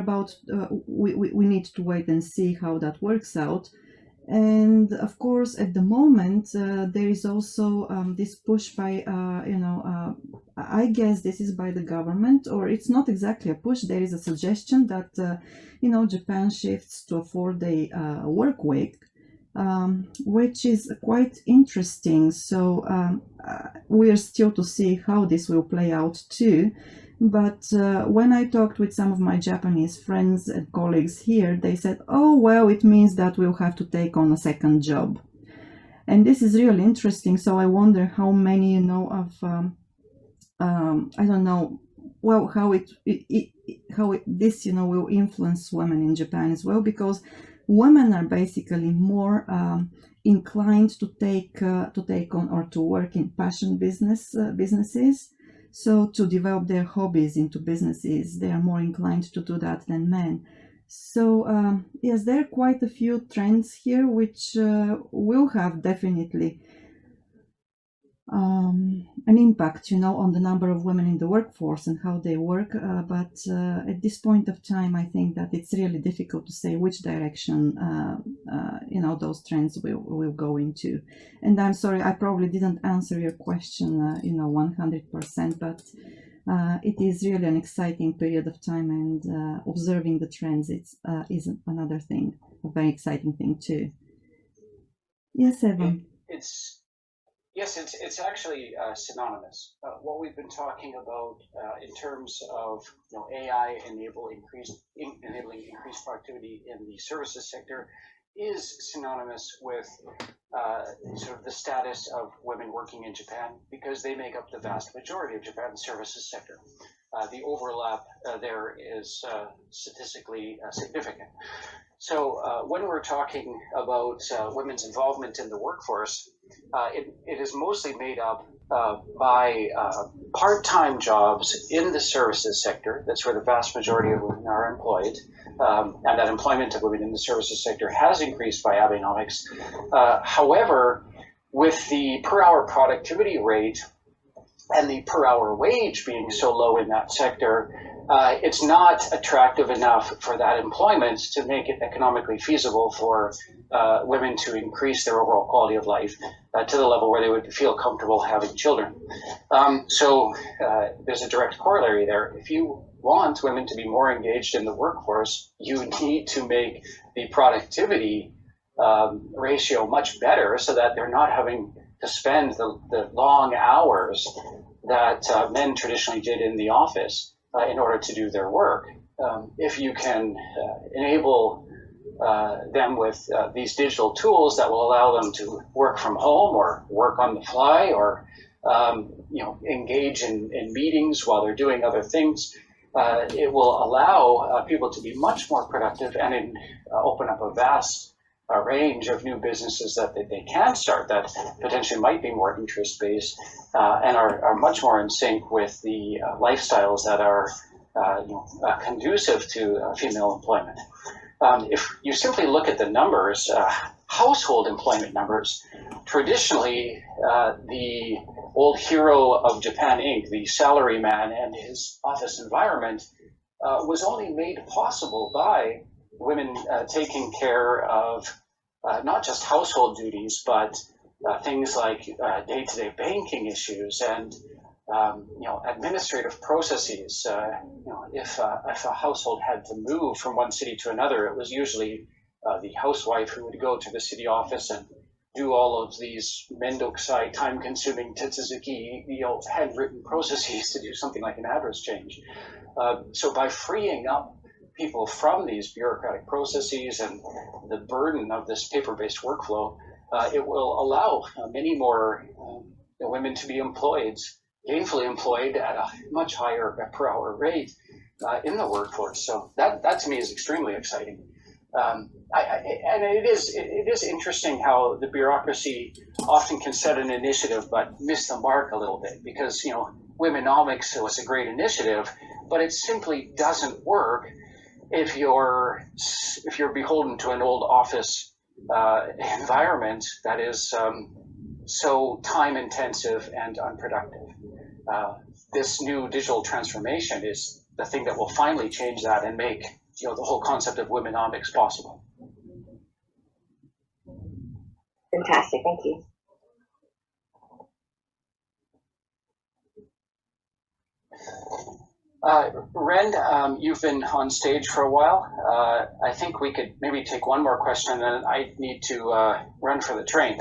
need to wait and see how that works out. And of course, at the moment, there is also this push by, I guess this is by the government, or it's not exactly a push. There is a suggestion that, Japan shifts to a 4-day work week, which is quite interesting. So we are still to see how this will play out too. But when I talked with some of my Japanese friends and colleagues here, they said, oh, well, it means that we'll have to take on a second job. And this is really interesting. So I wonder how many, I don't know, well, how this, will influence women in Japan as well, because women are basically more inclined to take on or to work in passion businesses. So to develop their hobbies into businesses, they are more inclined to do that than men. So yes, there are quite a few trends here which will have definitely an impact, on the number of women in the workforce and how they work. But at this point of time, I think that it's really difficult to say which direction, those trends will go into. And I'm sorry, I probably didn't answer your question, 100%, but it is really an exciting period of time, and observing the trends is another thing, a very exciting thing too. Yes, Evan. Yes, it's actually synonymous. What we've been talking about in terms of AI enabling increased productivity in the services sector is synonymous with sort of the status of women working in Japan, because they make up the vast majority of Japan's services sector. The overlap there is statistically significant. So when we're talking about women's involvement in the workforce, it is mostly made up by part-time jobs in the services sector. That's where the vast majority of women are employed. And that employment of women in the services sector has increased by Abenomics. However, with the per-hour productivity rate and the per-hour wage being so low in that sector, it's not attractive enough for that employment to make it economically feasible for women to increase their overall quality of life to the level where they would feel comfortable having children. So there's a direct corollary there. If you want women to be more engaged in the workforce, you need to make the productivity ratio much better, so that they're not having to spend the long hours that men traditionally did in the office in order to do their work. If you can enable them with these digital tools that will allow them to work from home or work on the fly, or engage in meetings while they're doing other things, it will allow people to be much more productive and open up a vast range of new businesses that they can start that potentially might be more interest-based and are much more in sync with the lifestyles that are conducive to female employment. If you simply look at the numbers, household employment numbers, traditionally the old hero of Japan Inc., the salaryman and his office environment, was only made possible by women taking care of not just household duties, but things like day-to-day banking issues and administrative processes. If a household had to move from one city to another, it was usually the housewife who would go to the city office and do all of these mendokusai, time-consuming tetsuzuki, handwritten processes to do something like an address change. So by freeing up people from these bureaucratic processes and the burden of this paper-based workflow, it will allow many more women to be employed, gainfully employed at a much higher per-hour rate in the workforce. So that to me is extremely exciting. And it is interesting how the bureaucracy often can set an initiative but miss the mark a little bit, because Womenomics was a great initiative, but it simply doesn't work if you're beholden to an old office environment that is so time intensive and unproductive. This new digital transformation is the thing that will finally change that and make the whole concept of womenomics possible. Fantastic, thank you. Ren, you've been on stage for a while. I think we could maybe take one more question, and then I need to run for the train.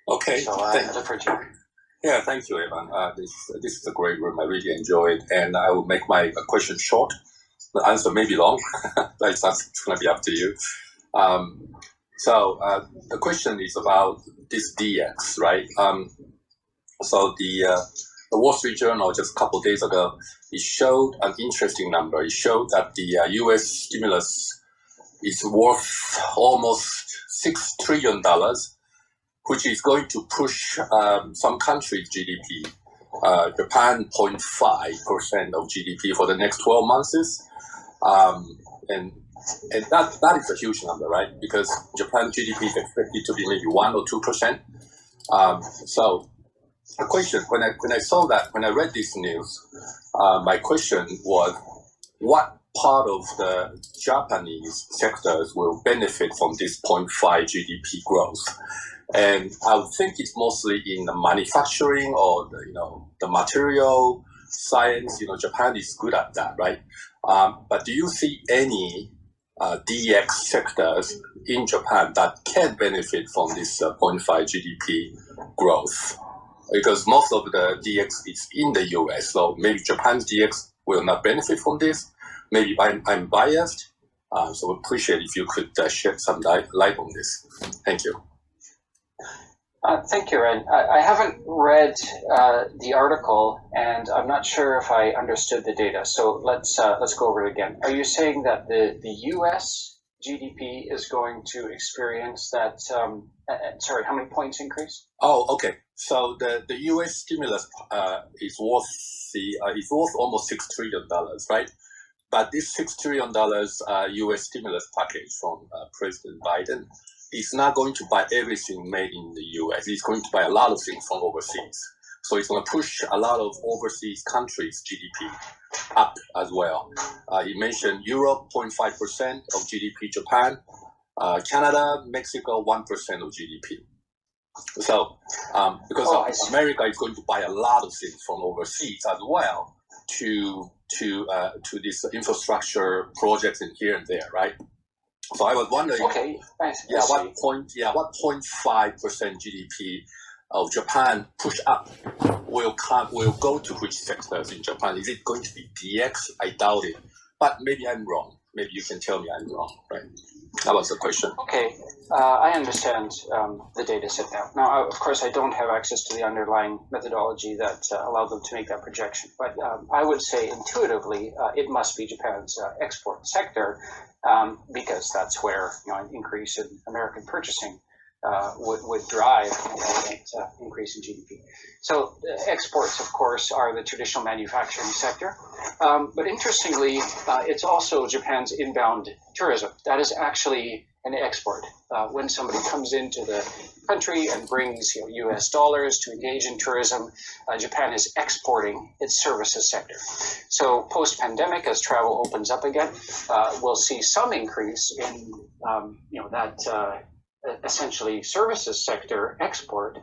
Okay. So I look for you. Yeah, thank you, Evan. This is a great room. I really enjoyed, and I will make my question short. The answer may be long. That's going to be up to you. So the question is about this DX, right? So the Wall Street Journal just a couple of days ago, it showed an interesting number. It showed that the U.S. stimulus is worth almost $6 trillion, which is going to push some countries' GDP, Japan 0.5% of GDP for the next 12 months. And that is a huge number, right? Because Japan GDP is expected to be maybe 1 or 2%. So the question, when I saw that, when I read this news, my question was, what part of the Japanese sectors will benefit from this 0.5 GDP growth? And I would think it's mostly in the manufacturing or the material science. Japan is good at that, right? But do you see any DX sectors in Japan that can benefit from this 0.5 GDP growth? Because most of the DX is in the US, so maybe Japan's DX will not benefit from this. Maybe I'm biased, so I appreciate if you could shed some light on this. Thank you. Thank you, Ren. I haven't read the article, and I'm not sure if I understood the data. So let's go over it again. Are you saying that the U.S. GDP is going to experience that? Sorry, how many points increase? Oh, okay. So the U.S. stimulus is worth almost $6 trillion, right? But this $6 trillion U.S. stimulus package from President Biden is not going to buy everything made in the U.S. It's going to buy a lot of things from overseas. So it's going to push a lot of overseas countries' GDP up as well. You mentioned Europe, 0.5% of GDP, Japan, Canada, Mexico, 1% of GDP. So because America is going to buy a lot of things from overseas as well to these infrastructure projects in here and there, right? So I was wondering, what 0.5% GDP of Japan push up will go to which sectors in Japan? Is it going to be DX? I doubt it, but maybe I'm wrong. Maybe you can tell me I'm wrong, right? That was the question. Okay, I understand the data set now. Now, of course, I don't have access to the underlying methodology that allowed them to make that projection, but I would say intuitively it must be Japan's export sector because that's where an increase in American purchasing would drive that increase in GDP. So exports, of course, are the traditional manufacturing sector. But interestingly, it's also Japan's inbound tourism. That is actually an export. When somebody comes into the country and brings US dollars to engage in tourism, Japan is exporting its services sector. So post-pandemic, as travel opens up again, we'll see some increase in that essentially services sector export,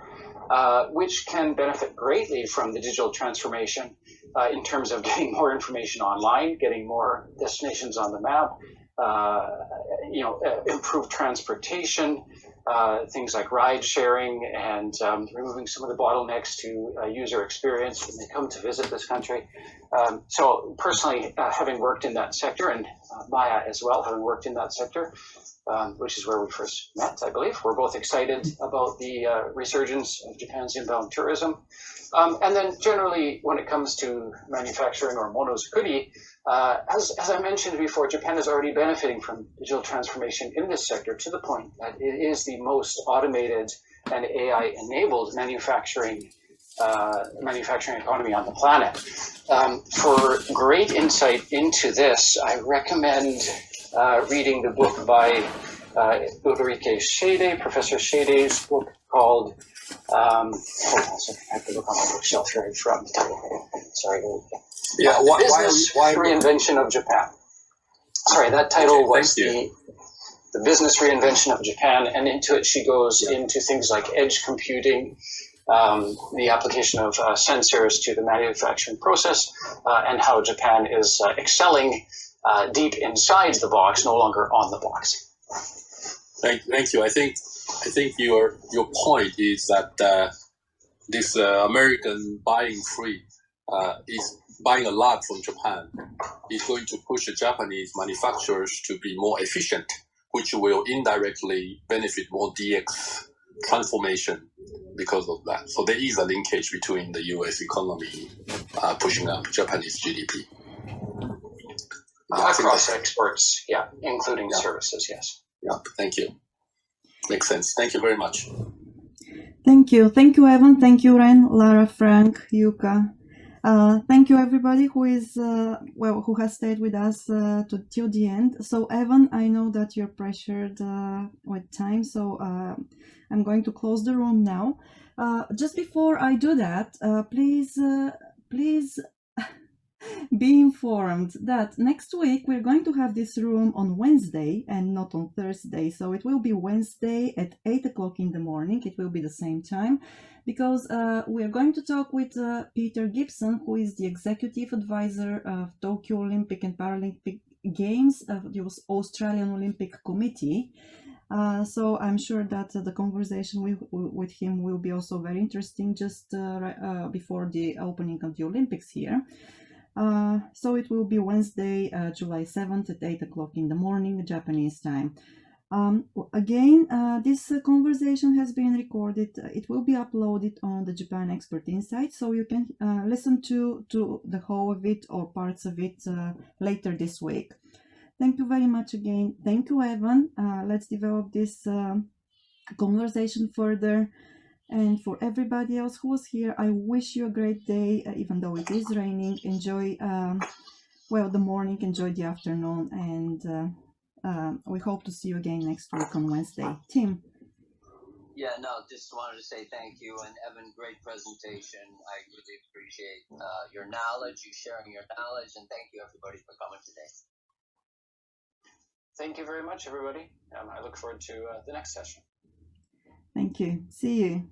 which can benefit greatly from the digital transformation in terms of getting more information online, getting more destinations on the map, improved transportation, things like ride sharing, and removing some of the bottlenecks to user experience when they come to visit this country. So personally, having worked in that sector, and Maya as well, having worked in that sector, which is where we first met, I believe. We're both excited about the resurgence of Japan's inbound tourism. And then generally, when it comes to manufacturing or monozukuri, as I mentioned before, Japan is already benefiting from digital transformation in this sector to the point that it is the most automated and AI-enabled manufacturing manufacturing economy on the planet. For great insight into this, I recommend reading the book by Ulrike Schede, Professor Schede's book called, hold on a second, I have to look on my bookshelf here, I forgot the title. Sorry. Yeah, Business Reinvention of Japan. Sorry, that title was the Business Reinvention of Japan, and into it she goes into things like edge computing, the application of sensors to the manufacturing process, and how Japan is excelling deep inside the box, no longer on the box. Thank you. I think your point is that this American buying free is buying a lot from Japan is going to push the Japanese manufacturers to be more efficient, which will indirectly benefit more DX transformation because of that. So there is a linkage between the U.S. economy pushing up Japanese GDP. Across exports, yeah, including services, yes. Yeah, thank you. Makes sense. Thank you very much. Thank you, Evan. Thank you, Ren, Lara, Frank, Yuka. Thank you, everybody who is who has stayed with us till the end. So, Evan, I know that you're pressured with time, so I'm going to close the room now. Just before I do that, please be informed that next week we're going to have this room on Wednesday and not on Thursday. So it will be Wednesday at 8 o'clock in the morning. It will be the same time because we're going to talk with Peter Gibson, who is the executive advisor of Tokyo Olympic and Paralympic Games of the Australian Olympic Committee. So I'm sure that the conversation with him will be also very interesting just before the opening of the Olympics here. So it will be Wednesday, July 7th at 8 o'clock in the morning, Japanese time. Again, this conversation has been recorded. It will be uploaded on the Japan Expert Insight, so you can listen to the whole of it or parts of it later this week. Thank you very much again. Thank you, Evan. Let's develop this conversation further. And for everybody else who was here, I wish you a great day, even though it is raining. Enjoy, the morning, enjoy the afternoon, and we hope to see you again next week on Wednesday. Tim. Yeah, no, just wanted to say thank you. And Evan, great presentation. I really appreciate your knowledge, you sharing your knowledge, and thank you, everybody, for coming today. Thank you very much, everybody. I look forward to the next session. Thank you. See you.